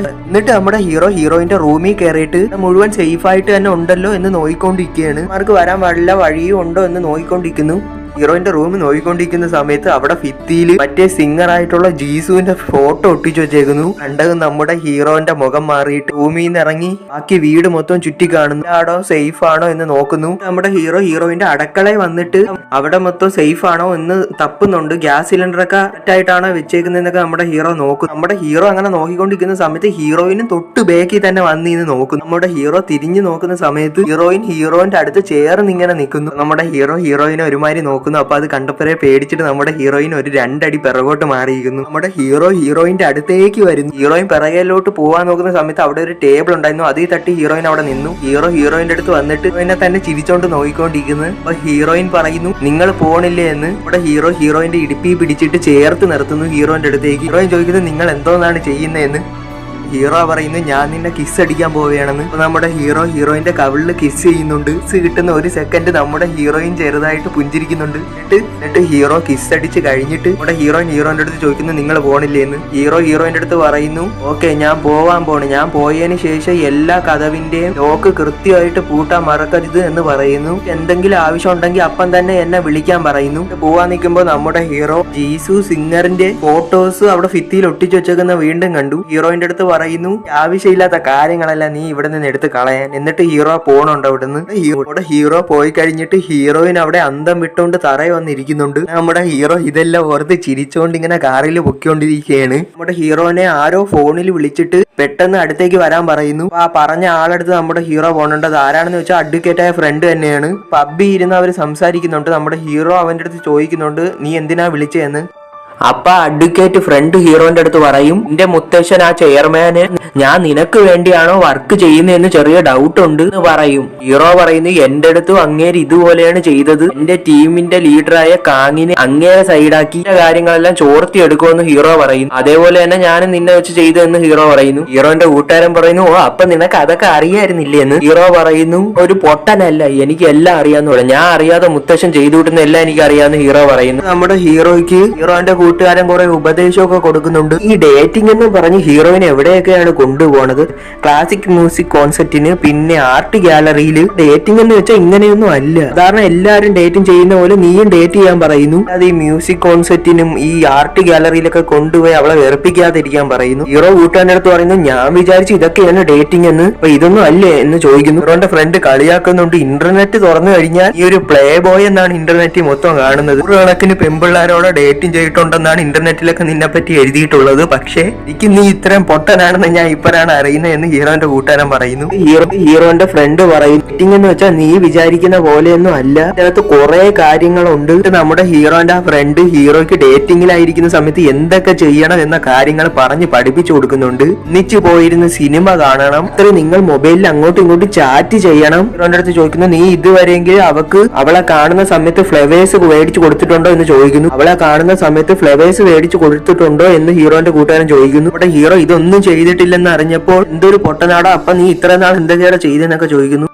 എന്നിട്ട് നമ്മുടെ ഹീറോയിന്റെ റൂമിൽ കയറിയിട്ട് മുഴുവൻ സേഫ് ആയിട്ട് തന്നെ ഉണ്ടല്ലോ എന്ന് നോയിക്കൊണ്ടിരിക്കുകയാണ്. അവർക്ക് വരാൻ പാടില്ല വഴിയും ഉണ്ടോ എന്ന് നോയിക്കൊണ്ടിരിക്കുന്നു. ഹീറോയിന്റെ റൂം നോക്കിക്കൊണ്ടിരിക്കുന്ന സമയത്ത് അവിടെ ഭിത്തിയിൽ മറ്റേ സിംഗർ ആയിട്ടുള്ള ജീസുവിന്റെ ഫോട്ടോ ഒട്ടിച്ചു വെച്ചേക്കുന്നു. കണ്ടത് നമ്മുടെ ഹീറോന്റെ മുഖം മാറിയിട്ട് റൂമിൽ നിന്ന് ഇറങ്ങി ബാക്കി വീട് മൊത്തം ചുറ്റി കാണുന്നു. ആടോ സേഫ് ആണോ എന്ന് നോക്കുന്നു. നമ്മുടെ ഹീറോയിന്റെ അടുക്കളയിൽ വന്നിട്ട് അവിടെ മൊത്തം സേഫ് ആണോ എന്ന് തപ്പുന്നുണ്ട്. ഗ്യാസ് സിലിണ്ടറൊക്കെ കറക്റ്റായിട്ടാണോ വെച്ചേക്കുന്നതെന്നൊക്കെ നമ്മുടെ ഹീറോ നോക്കും. നമ്മുടെ ഹീറോ അങ്ങനെ നോക്കിക്കൊണ്ടിരിക്കുന്ന സമയത്ത് ഹീറോയിനും തൊട്ട് ബാക്കിൽ തന്നെ വന്നിന്ന് നോക്കും. നമ്മുടെ ഹീറോ തിരിഞ്ഞു നോക്കുന്ന സമയത്ത് ഹീറോയിന്റെ അടുത്ത് ചേർന്ന് ഇങ്ങനെ നിൽക്കുന്നു. നമ്മുടെ ഹീറോയിനെ ഒരുമാതിരി നോക്കുന്നു. അപ്പൊ അത് കണ്ടപ്പോഴേ പേടിച്ചിട്ട് നമ്മുടെ ഹീറോയിൻ ഒരു 2 അടി പിറകോട്ട് മാറിയിരിക്കുന്നു. നമ്മുടെ ഹീറോയിന്റെ അടുത്തേക്ക് വരുന്നു. ഹീറോയിൻ പിറകിലോട്ട് പോവാൻ നോക്കുന്ന സമയത്ത് അവിടെ ഒരു ടേബിൾ ഉണ്ടായിരുന്നു. അതിൽ തട്ടി ഹീറോയിൻ അവിടെ നിന്നു. ഹീറോയിന്റെ അടുത്ത് വന്നിട്ട് ഹീറോയിനെ തന്നെ ചിരിച്ചോണ്ട് നോക്കിക്കൊണ്ടിരിക്കുന്നു. അപ്പൊ ഹീറോയിൻ പറയുന്നു, നിങ്ങൾ പോണില്ലേ എന്ന്. ഇവിടെ ഹീറോയിന്റെ ഇടുപ്പി പിടിച്ചിട്ട് ചേർത്ത് നിർത്തുന്നു ഹീറോയിന്റെ അടുത്തേക്ക്. ഹീറോയിൻ ചോദിക്കുന്നു, നിങ്ങൾ എന്തോന്നാണ് ചെയ്യുന്നതെന്ന്. ഹീറോ പറയുന്നു, ഞാൻ നിന്നെ കിസ് അടിക്കാൻ പോവുകയാണെന്ന്. നമ്മുടെ ഹീറോയിന്റെ കവിളിൽ കിസ് ചെയ്യുന്നുണ്ട്. കിസ് കിട്ടുന്ന ഒരു സെക്കൻഡ് നമ്മുടെ ഹീറോയിൻ ചെറുതായിട്ട് പുഞ്ചിരിക്കുന്നുണ്ട്. എന്നിട്ട് ഹീറോ കിസ് അടിച്ച് കഴിഞ്ഞിട്ട് നമ്മുടെ ഹീറോയിന്റെ അടുത്ത് ചോദിക്കുന്നു, നിങ്ങൾ പോണില്ലേന്ന്. ഹീറോയിന്റെ അടുത്ത് പറയുന്നു, ഓക്കെ ഞാൻ പോവാൻ പോണ്, ഞാൻ പോയതിന് ശേഷം എല്ലാ കഥവിന്റെയും ലോക്ക് കൃത്യമായിട്ട് പൂട്ടാൻ മറക്കരുത് എന്ന് പറയുന്നു. എന്തെങ്കിലും ആവശ്യം ഉണ്ടെങ്കിൽ അപ്പം തന്നെ എന്നെ വിളിക്കാൻ പറയുന്നു. പോവാൻ നിൽക്കുമ്പോൾ നമ്മുടെ ഹീറോ ജീസു സിംഗറിന്റെ ഫോട്ടോസ് അവിടെ ഭിത്തിയിൽ ഒട്ടിച്ചു വെച്ചേക്കുന്ന വീണ്ടും കണ്ടു. ഹീറോയിന്റെ അടുത്ത് പറയുന്നു, ആവശ്യമില്ലാത്ത കാര്യങ്ങളെല്ലാം നീ ഇവിടെ നിന്ന് എടുത്ത് കളയാൻ. എന്നിട്ട് ഹീറോ പോണുണ്ട് അവിടുന്ന്. ഹീറോ പോയി കഴിഞ്ഞിട്ട് ഹീറോയിൻ അവിടെ അന്തം വിട്ടുകൊണ്ട് തറയിൽ വന്നിരിക്കുന്നുണ്ട്. നമ്മുടെ ഹീറോ ഇതെല്ലാം ഓർത്ത് ചിരിച്ചോണ്ട് ഇങ്ങനെ കാറിൽ പൊക്കിക്കൊണ്ടിരിക്കുകയാണ്. നമ്മുടെ ഹീറോനെ ആരോ ഫോണിൽ വിളിച്ചിട്ട് പെട്ടെന്ന് അടുത്തേക്ക് വരാൻ പറയുന്നു. ആ പറഞ്ഞ ആളടുത്ത് നമ്മുടെ ഹീറോ പോകേണ്ടത് ആരാണെന്ന് വെച്ചാൽ അഡ്വക്കേറ്റായ ഫ്രണ്ട് തന്നെയാണ്. പബ്ബി ഇരുന്ന് അവർ സംസാരിക്കുന്നുണ്ട്. നമ്മുടെ ഹീറോ അവന്റെ അടുത്ത് ചോദിക്കുന്നുണ്ട്, നീ എന്തിനാ വിളിച്ചതെന്ന്. അപ്പൊ അഡ്വക്കേറ്റ് ഫ്രണ്ട് ഹീറോന്റെ അടുത്ത് പറയും, എന്റെ മുത്തശ്ശൻ ആ ചെയർമാന് ഞാൻ നിനക്ക് വേണ്ടിയാണോ വർക്ക് ചെയ്യുന്നതെന്ന് ചെറിയ ഡൗട്ട് ഉണ്ട് എന്ന് പറയും. ഹീറോ പറയുന്നു, എന്റെ അടുത്തും അങ്ങേര് ഇതുപോലെയാണ് ചെയ്തത്, എന്റെ ടീമിന്റെ ലീഡറായ കാങ്ങിനെ അങ്ങേരെ സൈഡാക്കി കാര്യങ്ങളെല്ലാം ചോർത്തി എടുക്കുമെന്ന് ഹീറോ പറയും. അതേപോലെ തന്നെ ഞാനും നിന്നെ വെച്ച് ചെയ്തതെന്ന് ഹീറോ പറയുന്നു. ഹീറോന്റെ കൂട്ടുകാരൻ പറയുന്നു, ഓ അപ്പൊ നിനക്ക് അതൊക്കെ അറിയായിരുന്നില്ലേ എന്ന്. ഹീറോ പറയുന്നു, ഒരു പൊട്ടനല്ല, എനിക്ക് എല്ലാം അറിയാന്ന് പറയാം, ഞാൻ അറിയാതെ മുത്തശ്ശൻ ചെയ്തു കൂട്ടുന്ന എല്ലാം എനിക്ക് അറിയാന്ന് ഹീറോ പറയുന്നു. നമ്മുടെ ഹീറോന്റെ കൂട്ടുകാരൻ കുറെ ഉപദേശമൊക്കെ കൊടുക്കുന്നുണ്ട്. ഈ ഡേറ്റിംഗ് എന്ന് പറഞ്ഞ് ഹീറോയിൻ എവിടെയൊക്കെയാണ് കൊണ്ടുപോകുന്നത്, ക്ലാസിക് മ്യൂസിക് കോൺസെർട്ടിന്, പിന്നെ ആർട്ട് ഗാലറിയിൽ. ഡേറ്റിംഗ് എന്ന് വെച്ചാൽ ഇങ്ങനെയൊന്നും അല്ല. സാധാരണ എല്ലാവരും ഡേറ്റിംഗ് ചെയ്യുന്ന പോലെ നീയും ഡേറ്റ് ചെയ്യാൻ പറയുന്നു. അത് ഈ മ്യൂസിക് കോൺസെർട്ടിനും ഈ ആർട്ട് ഗാലറിയിലൊക്കെ കൊണ്ടുപോയി അവളെ വെറുപ്പിക്കാതിരിക്കാൻ പറയുന്നു. ഹീറോ കൂട്ടുകാരൻ്റെ അടുത്ത് പറയുന്നു, ഞാൻ വിചാരിച്ചു ഇതൊക്കെയാണ് ഡേറ്റിംഗ് എന്ന്, അപ്പൊ ഇതൊന്നും അല്ലേ എന്ന് ചോദിക്കുന്നു. ഹീറോന്റെ ഫ്രണ്ട് കളിയാക്കുന്നുണ്ട്, ഇന്റർനെറ്റ് തുറന്നു കഴിഞ്ഞാൽ ഈ ഒരു പ്ലേ ബോയ് എന്നാണ് ഇന്റർനെറ്റ് മൊത്തം കാണുന്നത്. ഒരു കണക്കിന് പെമ്പിള്ളാരോടെ ഡേറ്റിംഗ് ചെയ്തിട്ടുണ്ട് ഉണ്ടെന്നാണ് ഇന്റർനെറ്റിലൊക്കെ നിന്നെ പറ്റി എഴുതിയിട്ടുള്ളത്. പക്ഷേ എനിക്ക് നീ ഇത്രയും പൊട്ടനാണെന്ന് ഞാൻ ഇപ്പോഴാണ് അറിയുന്നത് എന്ന് ഹീറോന്റെ കൂട്ടുകാരൻ പറയുന്നു. ഹീറോന്റെ ഫ്രണ്ട് പറയും, ഡേറ്റിംഗ് എന്ന് വെച്ചാൽ നീ വിചാരിക്കുന്ന പോലെയൊന്നും അല്ല, ഇതിനകത്ത് കുറെ കാര്യങ്ങളുണ്ട്. നമ്മുടെ ഹീറോന്റെ ആ ഫ്രണ്ട് ഹീറോയ്ക്ക് ഡേറ്റിംഗിലായിരിക്കുന്ന സമയത്ത് എന്തൊക്കെ ചെയ്യണം എന്ന കാര്യങ്ങൾ പറഞ്ഞ് പഠിപ്പിച്ചു കൊടുക്കുന്നുണ്ട്. ഒന്നിച്ചു പോയിരുന്ന് സിനിമ കാണണം, അത്രയും നിങ്ങൾ മൊബൈലിൽ അങ്ങോട്ടും ഇങ്ങോട്ടും ചാറ്റ് ചെയ്യണം. ഹീറോന്റെ അടുത്ത് ചോദിക്കുന്നു, നീ ഇതുവരെയെങ്കിൽ അവളെ കാണുന്ന സമയത്ത് ഫ്ലവേഴ്സ് മേടിച്ചു കൊടുത്തിട്ടുണ്ടോ എന്ന് ചോദിക്കുന്നു. അവളെ കാണുന്ന സമയത്ത് ഫ്ലവേഴ്സ് മേടിച്ചു കൊടുത്തിട്ടുണ്ടോ എന്ന് ഹീറോന്റെ കൂട്ടുകാരൻ ചോദിക്കുന്നു. ഇവിടെ ഹീറോ ഇതൊന്നും ചെയ്തിട്ടില്ലെന്ന് അറിഞ്ഞപ്പോൾ എന്തൊരു പൊട്ടനാടോ, അപ്പൊ നീ ഇത്ര നാൾ എന്തൊക്കെയാണ് ചെയ്തെന്നൊക്കെ ചോദിക്കുന്നു.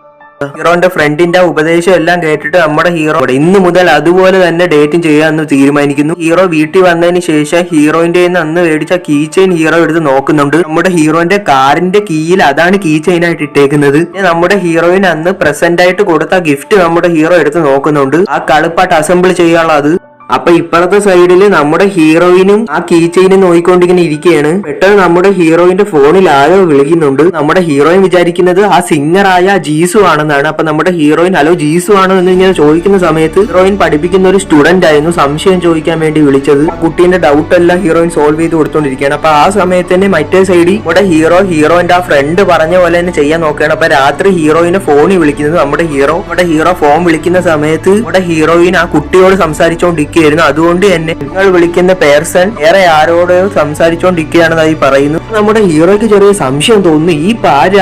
ഹീറോന്റെ ഫ്രണ്ടിന്റെ ഉപദേശം എല്ലാം കേട്ടിട്ട് നമ്മുടെ ഹീറോ ഇന്ന് മുതൽ അതുപോലെ തന്നെ ഡേറ്റിംഗ് ചെയ്യാമെന്ന് തീരുമാനിക്കുന്നു. ഹീറോ വീട്ടിൽ വന്നതിന് ശേഷം ഹീറോയിന്റെ അന്ന് മേടിച്ച കീ ചെയിൻ ഹീറോ എടുത്ത് നോക്കുന്നുണ്ട്. നമ്മുടെ ഹീറോന്റെ കാറിന്റെ കീയിൽ അതാണ് കീ ചെയിൻ ആയിട്ട് ഇട്ടേക്കുന്നത്. നമ്മുടെ ഹീറോയിൻ അന്ന് പ്രസന്റ് ആയിട്ട് കൊടുത്ത ഗിഫ്റ്റ് നമ്മുടെ ഹീറോ എടുത്ത് നോക്കുന്നുണ്ട്. ആ കളിപ്പാട്ട് അസംബിൾ ചെയ്യാനുള്ള അത്. അപ്പൊ ഇപ്പുറത്തെ സൈഡില് നമ്മുടെ ഹീറോയിനും ആ കീ ചെയിനും നോക്കിക്കൊണ്ടിങ്ങനെ ഇരിക്കുകയാണ്. പെട്ടെന്ന് നമ്മുടെ ഹീറോയിന്റെ ഫോണിൽ ആരോ വിളിക്കുന്നുണ്ട്. നമ്മുടെ ഹീറോയിൻ വിചാരിക്കുന്നത് ആ സിംഗറായ ജീസു ആണെന്നാണ്. അപ്പൊ നമ്മുടെ ഹീറോയിൻ ഹലോ ജീസു ആണോ എന്ന് ഇങ്ങനെ ചോദിക്കുന്ന സമയത്ത് ഹീറോയിൻ പഠിപ്പിക്കുന്ന ഒരു സ്റ്റുഡന്റ് ആയിരുന്നു സംശയം ചോദിക്കാൻ വേണ്ടി വിളിച്ചത്. കുട്ടീന്റെ ഡൗട്ട് എല്ലാം ഹീറോയിൻ സോൾവ് ചെയ്ത് കൊടുത്തോണ്ടിരിക്കുകയാണ്. അപ്പൊ ആ സമയത്ത് തന്നെ മറ്റേ സൈഡിൽ നമ്മുടെ ഹീറോയിന്റെ ആ ഫ്രണ്ട് പറഞ്ഞ പോലെ തന്നെ ചെയ്യാൻ നോക്കുകയാണ്. അപ്പൊ രാത്രി ഹീറോയിനെ ഫോണിൽ വിളിക്കുന്നത് നമ്മുടെ ഹീറോ ഫോൺ വിളിക്കുന്ന സമയത്ത് നമ്മുടെ ഹീറോയിൻ ആ കുട്ടിയോട് സംസാരിച്ചുകൊണ്ടിരിക്കും. അതുകൊണ്ട് തന്നെ നിങ്ങൾ വിളിക്കുന്ന പേഴ്സൺ വേറെ ആരോട് സംസാരിച്ചോണ്ടിരിക്കുകയാണെന്നായി പറയുന്നു. നമ്മുടെ ഹീറോയ്ക്ക് ചെറിയ സംശയം തോന്നുന്നു, ഈ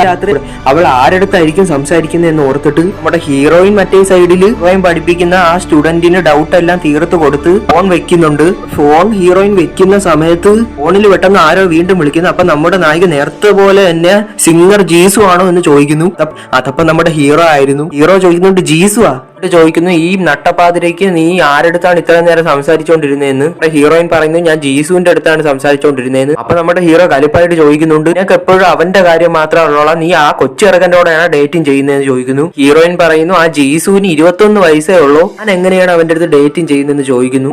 രാത്രി അവൾ ആരടുത്തായിരിക്കും സംസാരിക്കുന്നത് എന്ന് ഓർത്തിട്ട് നമ്മുടെ ഹീറോയിൻ മറ്റേ സൈഡിൽ ഹീറോയിൻ പഠിപ്പിക്കുന്ന ആ സ്റ്റുഡന്റിന് ഡൗട്ട് എല്ലാം തീർത്ത് കൊടുത്ത് ഫോൺ വെക്കുന്നുണ്ട്. ഫോൺ ഹീറോയിൻ വെക്കുന്ന സമയത്ത് ഫോണിൽ പെട്ടെന്ന് ആരോ വീണ്ടും വിളിക്കുന്നു. അപ്പൊ നമ്മുടെ നായിക നേരത്തെ പോലെ തന്നെ സിംഗർ ജീസു ആണോ എന്ന് ചോദിക്കുന്നു. അതപ്പം നമ്മുടെ ഹീറോ ആയിരുന്നു. ഹീറോ ചോദിക്കുന്നുണ്ട് ജീസുവാ ചോദിക്കുന്നു, ഈ നട്ടപ്പാതിരേക്ക് നീ ആരെടുത്താണ് ഇത്ര നേരം സംസാരിച്ചോണ്ടിരുന്നതെന്ന്. ഹീറോയിൻ പറയുന്നു, ഞാൻ ജീസുവിന്റെ അടുത്താണ് സംസാരിച്ചോണ്ടിരുന്നതെന്ന്. അപ്പൊ നമ്മുടെ ഹീറോ കലിപ്പായിട്ട് ചോദിക്കുന്നുണ്ട്, ഞങ്ങൾക്ക് എപ്പോഴും അവന്റെ കാര്യം മാത്രമേ ഉള്ളോളാം, നീ ആ കൊച്ചിറക്കൻ്റെയോടെയാണ് ഡേറ്റിംഗ് ചെയ്യുന്നതെന്ന് ചോദിക്കുന്നു. ഹീറോയിൻ പറയുന്നു, ആ ജീസുവിന് 21 വയസ്സേ ഉള്ളൂ, ഞാൻ എങ്ങനെയാണ് അവന്റെ അടുത്ത് ഡേറ്റിംഗ് ചെയ്യുന്നതെന്ന് ചോദിക്കുന്നു.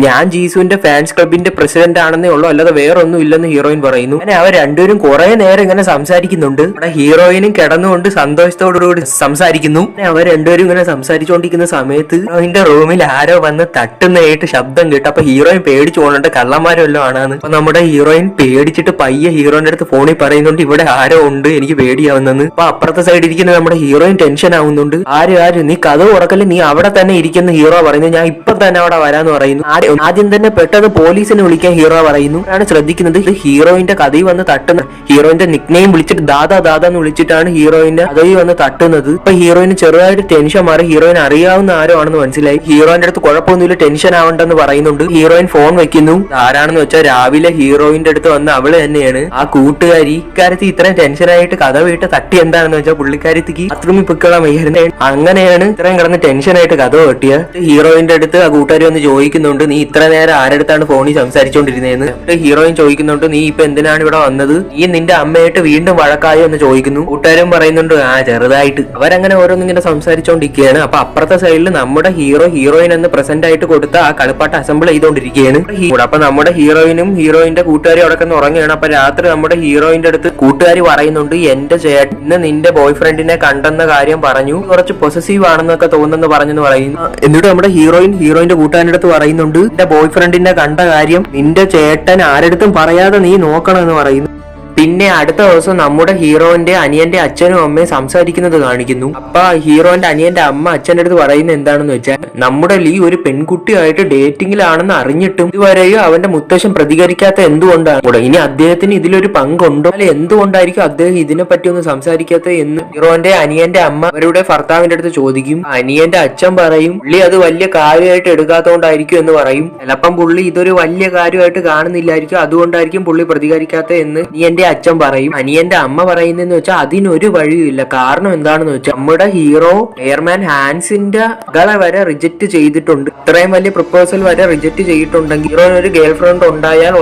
ഞാൻ ജീസുവിന്റെ ഫാൻസ് ക്ലബിന്റെ പ്രസിഡന്റ് ആണെന്നേ ഉള്ളൂ, അല്ലാതെ വേറൊന്നും ഇല്ലെന്ന് ഹീറോയിൻ പറയുന്നു. അങ്ങനെ അവർ രണ്ടുപേരും കുറെ നേരം ഇങ്ങനെ സംസാരിക്കുന്നുണ്ട്. നമ്മുടെ ഹീറോയിനും കിടന്നുകൊണ്ട് സന്തോഷത്തോടുകൂടി സംസാരിക്കുന്നു. അവർ രണ്ടുപേരും ഇങ്ങനെ സംസാരിച്ചുകൊണ്ടിരിക്കുന്ന സമയത്ത് ഹീറോയിന്റെ റൂമിൽ ആരോ വന്ന് തട്ടുന്നതായിട്ട് ശബ്ദം കേട്ടു. അപ്പൊ ഹീറോയിൻ പേടിച്ചു പോകണുണ്ട്, കള്ളന്മാരല്ലോ ആണെന്ന്. അപ്പൊ നമ്മുടെ ഹീറോയിൻ പേടിച്ചിട്ട് പയ്യെ ഹീറോയിന്റെ അടുത്ത് ഫോണിൽ പറയുന്നുണ്ട്, ഇവിടെ ആരോ ഉണ്ട്, എനിക്ക് പേടിയാവുന്നെന്ന്. അപ്പൊ അപ്പുറത്തെ സൈഡ് ഇരിക്കുന്ന നമ്മുടെ ഹീറോയിൻ ടെൻഷൻ ആവുന്നുണ്ട്. ആര് നീ കഥ ഉറക്കല്ലേ, നീ അവിടെ തന്നെ ഇരിക്കുന്ന ഹീറോ പറയുന്നു. ഞാൻ ഇപ്പൊ തന്നെ അവിടെ വരാന്ന് പറയുന്നു. ആദ്യം തന്നെ പെട്ടെന്ന് പോലീസിനെ വിളിക്കാൻ ഹീറോ പറയുന്നു. ആണ് ശ്രദ്ധിക്കുന്നത്, ഇത് ഹീറോയിന്റെ കഥയിൽ വന്ന് തട്ടുന്ന ഹീറോയിന്റെ നിക്നെയിം വിളിച്ചിട്ട് ദാദാ എന്ന് വിളിച്ചിട്ടാണ് ഹീറോയിന്റെ കഥയിൽ വന്ന് തട്ടുന്നത്. ഇപ്പൊ ഹീറോയിന് ചെറുതായിട്ട് ടെൻഷൻ മാറി. ഹീറോയിൻ അറിയാവുന്ന ആരോ ആണെന്ന് മനസ്സിലായി. ഹീറോയിന്റെ അടുത്ത് കുഴപ്പമൊന്നുമില്ല, ടെൻഷൻ ആവണ്ടെന്ന് പറയുന്നുണ്ട്. ഹീറോയിൻ ഫോൺ വെക്കുന്നു. ആരാണെന്ന് വെച്ചാൽ രാവിലെ ഹീറോയിന്റെ അടുത്ത് വന്ന അവള് തന്നെയാണ്, ആ കൂട്ടുകാരി. ഇക്കാര്യത്തിൽ ഇത്രയും ടെൻഷനായിട്ട് കഥ വീട്ട് തട്ടി എന്താണെന്ന് വെച്ചാൽ പുള്ളിക്കാരത്തിക്ക് ബാത്റൂമിൽ പൊയ്ക്കോളാൻ വയ്യായിരുന്നു. അങ്ങനെയാണ് ഇത്രയും കിടന്ന് ടെൻഷനായിട്ട് കഥ വെട്ടിയ. ഹീറോയിന്റെ അടുത്ത് ആ കൂട്ടുകാരി ഒന്ന് ചോദിക്കുന്നുണ്ട്, നീ ഇത്ര നേരം ആരടുത്താണ് ഫോണിൽ സംസാരിച്ചോണ്ടിരുന്നതെന്ന്. ഹീറോയിൻ ചോദിക്കുന്നുണ്ട്, നീ ഇപ്പൊ എന്തിനാണ് ഇവിടെ വന്നത്, ഈ നിന്റെ അമ്മയായിട്ട് വീണ്ടും വഴക്കായോ എന്ന് ചോദിക്കുന്നു. കൂട്ടുകാരും പറയുന്നുണ്ട്, ആ ചെറുതായിട്ട്. അവരങ്ങനെ ഓരോന്നിങ്ങനെ സംസാരിച്ചോണ്ടിരിക്കുകയാണ്. അപ്പൊ അപ്പുറത്തെ സൈഡിൽ നമ്മുടെ ഹീറോയിൻ എന്ന് പ്രസന്റ് ആയിട്ട് കൊടുത്ത ആ കളിപ്പാട്ട് അസംബിൾ ചെയ്തോണ്ടിരിക്കുകയാണ്. അപ്പൊ നമ്മുടെ ഹീറോയിനും ഹീറോയിന്റെ കൂട്ടുകാരും അവിടെ നിന്ന് ഉറങ്ങുകയാണ്. അപ്പൊ രാത്രി നമ്മുടെ ഹീറോയിന്റെ അടുത്ത് കൂട്ടുകാരി പറയുന്നുണ്ട്, എന്റെ ചേട്ടന് നിന്റെ ബോയ് ഫ്രണ്ടിനെ കണ്ടെന്ന കാര്യം പറഞ്ഞു, കുറച്ച് പൊസസീവ് ആണെന്നൊക്കെ തോന്നുന്നു പറഞ്ഞെന്ന് പറയുന്നു. എന്നിട്ട് നമ്മുടെ ഹീറോയിന്റെ കൂട്ടുകാരന്റെ അടുത്ത് പറയുന്നുണ്ട്, എന്റെ ബോയ് ഫ്രണ്ടിനെ കണ്ട കാര്യം നിന്റെ ചേട്ടൻ ആരെടുത്തും പറയാതെ നീ നോക്കണമെന്ന് പറയുന്നു. പിന്നെ അടുത്ത ദിവസം നമ്മുടെ ഹീറോന്റെ അനിയന്റെ അച്ഛനും അമ്മയും സംസാരിക്കുന്നത് കാണിക്കുന്നു. അപ്പൊ ഹീറോന്റെ അനിയന്റെ അമ്മ അച്ഛന്റെ അടുത്ത് പറയുന്നത് എന്താണെന്ന് വെച്ചാൽ, നമ്മുടെ ലീ ഒരു പെൺകുട്ടിയായിട്ട് ഡേറ്റിംഗിലാണെന്ന് അറിഞ്ഞിട്ടും ഇതുവരെയും അവന്റെ മുത്തശ്ശൻ പ്രതികരിക്കാത്ത എന്തുകൊണ്ടാണ്, ഇനി അദ്ദേഹത്തിന് ഇതിലൊരു പങ്കുണ്ടോ, അല്ലെ എന്തുകൊണ്ടായിരിക്കും അദ്ദേഹം ഇതിനെ പറ്റി ഒന്നും സംസാരിക്കാത്ത എന്ന് ഹീറോന്റെ അനിയന്റെ അമ്മ അവരുടെ ഭർത്താവിന്റെ അടുത്ത് ചോദിക്കും. അനിയന്റെ അച്ഛൻ പറയും, പുള്ളി അത് വലിയ കാര്യമായിട്ട് എടുക്കാത്തതുകൊണ്ടായിരിക്കും എന്ന് പറയും. ചിലപ്പം പുള്ളി ഇതൊരു വലിയ കാര്യമായിട്ട് കാണുന്നില്ലായിരിക്കും, അതുകൊണ്ടായിരിക്കും പുള്ളി പ്രതികരിക്കാത്ത എന്ന് അനിയന്റെ അച്ഛൻ പറയും. അനിയന്റെ അമ്മ പറയുന്നതെന്ന് വെച്ചാൽ അതിനൊരു വഴിയില്ല. കാരണം എന്താണെന്ന് വെച്ചാൽ, നമ്മുടെ ഹീറോ എയർമാൻ ഹാൻസിന്റെ മകളെ വരെ റിജക്ട് ചെയ്തിട്ടുണ്ട്. ഇത്രയും വലിയ പ്രപ്പോസൽ വരെ റിജക്ട് ചെയ്തിട്ടുണ്ടെങ്കിൽ ഹീറോന് ഒരു ഗേൾ ഫ്രണ്ട് ഉണ്ടായാൽ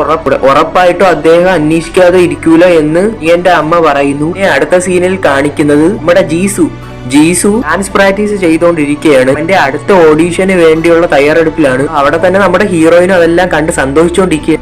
ഉറപ്പായിട്ടും അദ്ദേഹം അന്വേഷിക്കാതെ ഇരിക്കൂല എന്ന് എന്റെ അമ്മ പറയുന്നു. അടുത്ത സീനിൽ കാണിക്കുന്നത് നമ്മുടെ ജീസു ജീസു ഡാൻസ് പ്രാക്ടീസ് ചെയ്തുകൊണ്ടിരിക്കുകയാണ്. എന്റെ അടുത്ത ഓഡീഷന് വേണ്ടിയുള്ള തയ്യാറെടുപ്പിലാണ്. അവിടെ തന്നെ നമ്മുടെ ഹീറോയിനും അതെല്ലാം കണ്ട് സന്തോഷിച്ചുകൊണ്ടിരിക്കുക.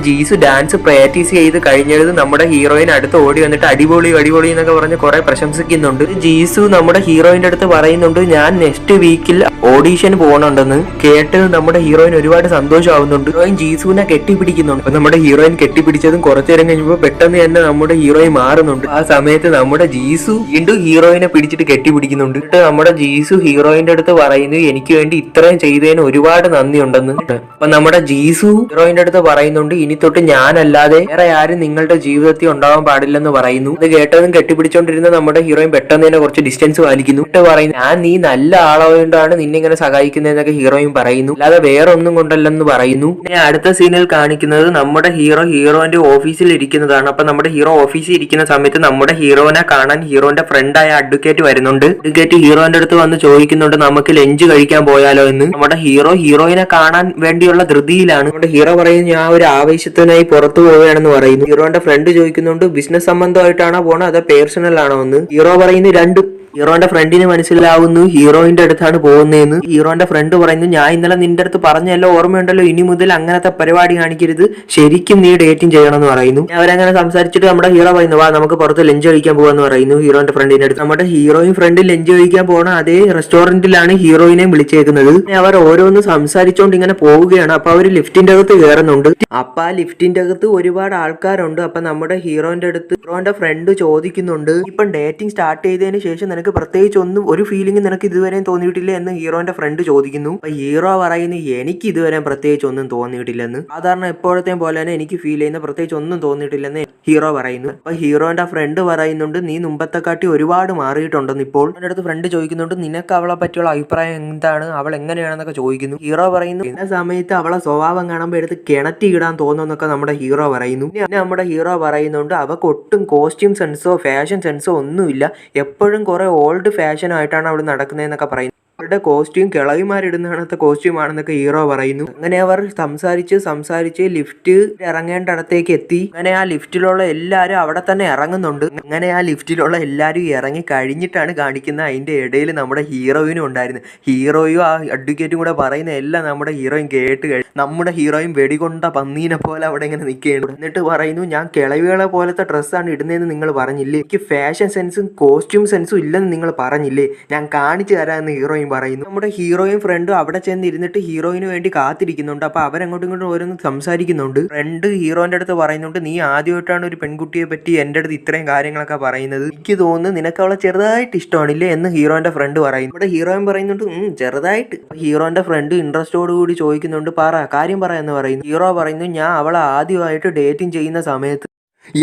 ജീസു ഡാൻസ് പ്രാക്ടീസ് ചെയ്ത് കഴിഞ്ഞത് നമ്മുടെ ഹീറോയിൻ അടുത്ത് ഓടി വന്നിട്ട് അടിപൊളി അടിപൊളി എന്നൊക്കെ പറഞ്ഞ് കുറെ പ്രശംസിക്കുന്നുണ്ട്. ജീസു നമ്മുടെ ഹീറോയിന്റെ അടുത്ത് പറയുന്നുണ്ട് ഞാൻ നെക്സ്റ്റ് വീക്കിൽ ഓഡീഷന് പോകണുണ്ടെന്ന്. കേട്ട് നമ്മുടെ ഹീറോയിൻ ഒരുപാട് സന്തോഷമാവുന്നുണ്ട്. ഹീറോയിൻ ജീസുവിനെ കെട്ടിപ്പിടിക്കുന്നുണ്ട്. അപ്പൊ നമ്മുടെ ഹീറോയിൻ കെട്ടിപ്പിടിച്ചതും കുറച്ചു നേരം കഴിഞ്ഞപ്പോൾ പെട്ടെന്ന് തന്നെ നമ്മുടെ ഹീറോയിൻ മാറുന്നുണ്ട്. ആ സമയത്ത് നമ്മുടെ ജീസു വീണ്ടും ഹീറോയിനെ പിടിച്ചിട്ട് കെട്ടിപ്പിടിക്കുന്നുണ്ട്. നമ്മുടെ ജീസു ഹീറോയിന്റെ അടുത്ത് പറയുന്നു എനിക്ക് വേണ്ടി ഇത്രയും ചെയ്തതിന് ഒരുപാട് നന്ദിയുണ്ടെന്ന്. അപ്പൊ നമ്മുടെ ജീസു ഹീറോയിന്റെ അടുത്ത് പറയുന്നുണ്ട് ഇനി തൊട്ട് ഞാനല്ലാതെ വേറെ ആരും നിങ്ങളുടെ ജീവിതത്തിൽ ഉണ്ടാവാൻ പാടില്ലെന്ന് പറയുന്നു. അത് കേട്ടതും കെട്ടിപ്പിടിച്ചോണ്ടിരുന്ന നമ്മുടെ ഹീറോയിൻ പെട്ടെന്ന് തന്നെ കുറച്ച് ഡിസ്റ്റൻസ് പാലിക്കുന്നു. പറയുന്നു ഞാൻ നീ നല്ല ആളായതുകൊണ്ടാണ് നിന്നെ ഇങ്ങനെ സഹായിക്കുന്നതെന്നൊക്കെ ഹീറോയിൻ പറയുന്നു, അല്ലാതെ വേറെ ഒന്നും കൊണ്ടല്ലെന്ന് പറയുന്നു. പിന്നെ അടുത്ത സീനിൽ കാണിക്കുന്നത് നമ്മുടെ ഹീറോന്റെ ഓഫീസിൽ ഇരിക്കുന്നതാണ്. അപ്പൊ നമ്മുടെ ഹീറോ ഓഫീസിൽ ഇരിക്കുന്ന സമയത്ത് നമ്മുടെ ഹീറോനെ കാണാൻ ഹീറോന്റെ ഫ്രണ്ടായ അഡ്വക്കേറ്റ് വരുന്നുണ്ട്. അഡ്വക്കേറ്റ് ഹീറോന്റെ അടുത്ത് വന്ന് ചോദിക്കുന്നുണ്ട് നമുക്ക് ലഞ്ച് കഴിക്കാൻ പോയാലോ എന്ന്. നമ്മുടെ ഹീറോയിനെ കാണാൻ വേണ്ടിയുള്ള ധൃതിയിലാണ്. നമ്മുടെ ഹീറോ പറയുന്നു ഞാൻ ഒരു ആവേശത്തിനായി പുറത്തു പോവുകയാണെന്ന് പറയുന്നു. ഹീറോന്റെ ഫ്രണ്ട് ചോദിക്കുന്നുണ്ട് ബിസിനസ് സംബന്ധമായിട്ടാണോ പോണോ അതോ പേഴ്സണൽ ആണോ എന്ന്. ഹീറോ പറയുന്നു രണ്ടും. ഹീറോന്റെ ഫ്രണ്ടിന് മനസ്സിലാവുന്നു ഹീറോയിന്റെ അടുത്താണ് പോകുന്നതെന്ന്. ഹീറോന്റെ ഫ്രണ്ട് പറയുന്നു ഞാൻ ഇന്നലെ നിന്റെ അടുത്ത് പറഞ്ഞല്ലോ ഓർമ്മയുണ്ടല്ലോ, ഇനി മുതൽ അങ്ങനത്തെ പരിപാടി കാണിക്കരുത്, ശരിക്കും നീ ഡേറ്റിംഗ് ചെയ്യണമെന്ന് പറയുന്നു. അവരങ്ങനെ സംസാരിച്ചിട്ട് നമ്മുടെ ഹീറോ പറയുന്നു വാ നമുക്ക് പുറത്ത് ലഞ്ച് കഴിക്കാൻ പോകാന്ന് പറയുന്നു ഹീറോന്റെ ഫ്രണ്ടിന്റെ അടുത്ത്. നമ്മുടെ ഹീറോയും ഫ്രണ്ട് ലഞ്ച് കഴിക്കാൻ പോകണ അതേ റെസ്റ്റോറന്റിലാണ് ഹീറോയിനെയും വിളിച്ചേക്കുന്നത്. അവർ ഓരോന്ന് സംസാരിച്ചോണ്ട് ഇങ്ങനെ പോവുകയാണ്. അപ്പൊ അവര് ലിഫ്റ്റിന്റെ അകത്ത് കയറുന്നുണ്ട്. അപ്പൊ ആ ലിഫ്റ്റിന്റെ അകത്ത് ഒരുപാട് ആൾക്കാരുണ്ട്. അപ്പൊ നമ്മുടെ ഹീറോന്റെ ഫ്രണ്ട് ചോദിക്കുന്നുണ്ട് ഇപ്പം ഡേറ്റിംഗ് സ്റ്റാർട്ട് ചെയ്തതിന് ശേഷം നിനക്ക് പ്രത്യേകിച്ച് ഒന്നും ഒരു ഫീലിംഗ് നിനക്ക് ഇതുവരെയും തോന്നിയിട്ടില്ല എന്ന് ഹീറോന്റെ ഫ്രണ്ട് ചോദിക്കുന്നു. അപ്പൊ ഹീറോ പറയുന്നു എനിക്ക് ഇതുവരെ പ്രത്യേകിച്ച് ഒന്നും തോന്നിയിട്ടില്ലെന്ന്. സാധാരണ എപ്പോഴത്തെയും പോലെ തന്നെ എനിക്ക് ഫീൽ ചെയ്യുന്ന പ്രത്യേകിച്ച് ഒന്നും തോന്നിയിട്ടില്ലെന്ന് ഹീറോ പറയുന്നു. അപ്പൊ ഹീറോന്റെ ഫ്രണ്ട് പറയുന്നുണ്ട് നീ മുമ്പത്തെക്കാട്ടി ഒരുപാട് മാറിയിട്ടുണ്ടെന്ന് ഇപ്പോൾ. എൻ്റെ അടുത്ത് ഫ്രണ്ട് ചോദിക്കുന്നുണ്ട് നിനക്ക് അവളെ പറ്റിയുള്ള അഭിപ്രായം എന്താണ്, അവൾ എങ്ങനെയാണെന്നൊക്കെ ചോദിക്കുന്നു. ഹീറോ പറയുന്നു ഇന്ന സമയത്ത് അവളെ സ്വഭാവം കാണുമ്പോൾ എടുത്ത് കിണറ്റിയിടാൻ തോന്നുന്നൊക്കെ നമ്മുടെ ഹീറോ പറയുന്നു. പിന്നെ നമ്മുടെ ഹീറോ പറയുന്നുണ്ട് അവൾക്ക് ഒട്ടും കോസ്റ്റ്യൂം സെൻസോ ഫാഷൻ സെൻസോ ഒന്നുമില്ല, എപ്പോഴും കുറെ ഓൾഡ് ഫാഷൻ ആയിട്ടാണ് അവൾ നടക്കുന്നതെന്നൊക്കെ പറയുന്നു. അവരുടെ കോസ്റ്റ്യൂം കിളവിമാരിടുന്ന കണത്തെ കോസ്റ്റ്യൂം ആണെന്നൊക്കെ ഹീറോ പറയുന്നു. അങ്ങനെ അവർ സംസാരിച്ച് ലിഫ്റ്റ് ഇറങ്ങേണ്ട ഇടത്തേക്ക് എത്തി. അങ്ങനെ ആ ലിഫ്റ്റിലുള്ള എല്ലാവരും അവിടെ തന്നെ ഇറങ്ങുന്നുണ്ട്. അങ്ങനെ ആ ലിഫ്റ്റിലുള്ള എല്ലാവരും ഇറങ്ങി കഴിഞ്ഞിട്ടാണ് കാണിക്കുന്നത് അതിന്റെ ഇടയിൽ നമ്മുടെ ഹീറോയിനും ഉണ്ടായിരുന്നു. ഹീറോയും ആ അഡ്വക്കേറ്റും കൂടെ പറയുന്ന എല്ലാം നമ്മുടെ ഹീറോയിൻ കേട്ട് നമ്മുടെ ഹീറോയിൻ വെടികൊണ്ട പന്നീനെ പോലെ അവിടെ ഇങ്ങനെ നിൽക്കുകയാണ്. എന്നിട്ട് പറയുന്നു ഞാൻ കിളവികളെ പോലത്തെ ഡ്രസ്സാണ് ഇടുന്നതെന്ന് നിങ്ങൾ പറഞ്ഞില്ലേ, എനിക്ക് ഫാഷൻ സെൻസും കോസ്റ്റ്യൂം സെൻസും ഇല്ലെന്ന് നിങ്ങൾ പറഞ്ഞില്ലേ, ഞാൻ കാണിച്ചു തരാമെന്ന് ഹീറോയിൻ പറയുന്നു. നമ്മുടെ ഹീറോയും ഫ്രണ്ടും അവിടെ ചെന്ന് ഇരുന്നിട്ട് ഹീറോയിന് വേണ്ടി കാത്തിരിക്കുന്നുണ്ട്. അപ്പൊ അവരങ്ങോട്ടും ഇങ്ങോട്ടും ഓരോന്ന് സംസാരിക്കുന്നുണ്ട്. ഫ്രണ്ട് ഹീറോന്റെ അടുത്ത് പറയുന്നുണ്ട് നീ ആദ്യമായിട്ടാണ് ഒരു പെൺകുട്ടിയെ പറ്റി എന്റെ അടുത്ത് ഇത്രയും കാര്യങ്ങളൊക്കെ പറയുന്നത്, എനിക്ക് തോന്നുന്നു നിനക്ക് അവളെ ചെറുതായിട്ട് ഇഷ്ടമാണില്ലേ എന്ന് ഹീറോന്റെ ഫ്രണ്ട് പറയുന്നു. ഇവിടെ ഹീറോയിൻ പറയുന്നുണ്ട് ചെറുതായിട്ട്. ഹീറോന്റെ ഫ്രണ്ട് ഇൻട്രസ്റ്റോട് കൂടി ചോദിക്കുന്നുണ്ട് കാര്യം പറയാന്ന് പറയുന്നു. ഹീറോ പറയുന്നു ഞാൻ അവളെ ആദ്യമായിട്ട് ഡേറ്റിംഗ് ചെയ്യുന്ന സമയത്ത്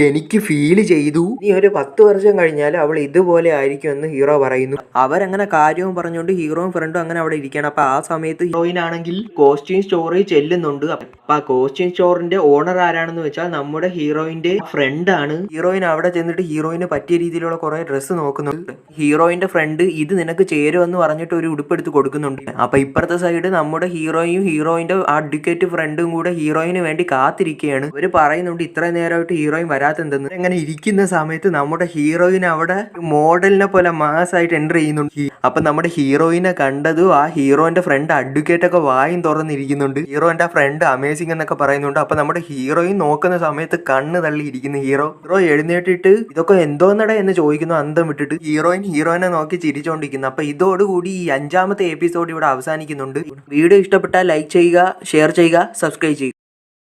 എനിക്ക് ഫീൽ ചെയ്തു നീ ഒരു 10 വർഷം കഴിഞ്ഞാലും അവൾ ഇതുപോലെ ആയിരിക്കും എന്ന് ഹീറോ പറയുന്നു. അവരങ്ങനെ കാര്യവും പറഞ്ഞുകൊണ്ട് ഹീറോയും ഫ്രണ്ടും അങ്ങനെ അവിടെ ഇരിക്കുകയാണ്. അപ്പൊ ആ സമയത്ത് ഹീറോയിൻ ആണെങ്കിൽ കോസ്റ്റ്യൂം സ്റ്റോറിൽ ചെല്ലുന്നുണ്ട്. അപ്പൊ ആ കോസ്റ്റ്യൂം സ്റ്റോറിന്റെ ഓണർ ആരാണെന്ന് വെച്ചാൽ നമ്മുടെ ഹീറോയിന്റെ ഫ്രണ്ട് ആണ്. ഹീറോയിൻ അവിടെ ചെന്നിട്ട് ഹീറോയിന് പറ്റിയ രീതിയിലുള്ള കുറെ ഡ്രസ്സ് നോക്കുന്നുണ്ട്. ഹീറോയിന്റെ ഫ്രണ്ട് ഇത് നിനക്ക് ചേരുമെന്ന് പറഞ്ഞിട്ട് ഒരു ഉടുപ്പെടുത്ത് കൊടുക്കുന്നുണ്ട്. അപ്പൊ ഇപ്പുറത്തെ സൈഡ് നമ്മുടെ ഹീറോയിന്റെ അഡ്വക്കേറ്റ് ഫ്രണ്ടും കൂടെ ഹീറോയിന് വേണ്ടി കാത്തിരിക്കുകയാണ്. അവര് പറയുന്നുണ്ട് ഇത്രയും നേരമായിട്ട് ഹീറോയിൻ വരാത്തെന്തെന്ന്. അങ്ങനെ ഇരിക്കുന്ന സമയത്ത് നമ്മുടെ ഹീറോയിൻ അവിടെ മോഡലിനെ പോലെ മാസായിട്ട് എൻ്റർ ചെയ്യുന്നുണ്ട്. അപ്പൊ നമ്മുടെ ഹീറോയിനെ കണ്ടതും ആ ഹീറോന്റെ ഫ്രണ്ട് അഡ്വക്കേറ്റ് ഒക്കെ വായും തുറന്നിരിക്കുന്നുണ്ട്. ഹീറോന്റെ ഫ്രണ്ട് അമേസിംഗ് എന്നൊക്കെ പറയുന്നുണ്ട്. അപ്പൊ നമ്മുടെ ഹീറോയിൻ നോക്കുന്ന സമയത്ത് കണ്ണ് തള്ളിയിരിക്കുന്നു. ഹീറോ എഴുന്നേറ്റിട്ട് ഇതൊക്കെ എന്തോന്നട എന്ന് ചോദിക്കുന്നു അന്തം വിട്ടിട്ട്. ഹീറോയിനെ നോക്കി ചിരിച്ചോണ്ടിരിക്കുന്നു. അപ്പൊ ഇതോടുകൂടി ഈ 5ാമത്തെ എപ്പിസോഡ് ഇവിടെ അവസാനിക്കുന്നുണ്ട്. വീഡിയോ ഇഷ്ടപ്പെട്ടാൽ ലൈക്ക് ചെയ്യുക, ഷെയർ ചെയ്യുക, സബ്സ്ക്രൈബ് ചെയ്യുക.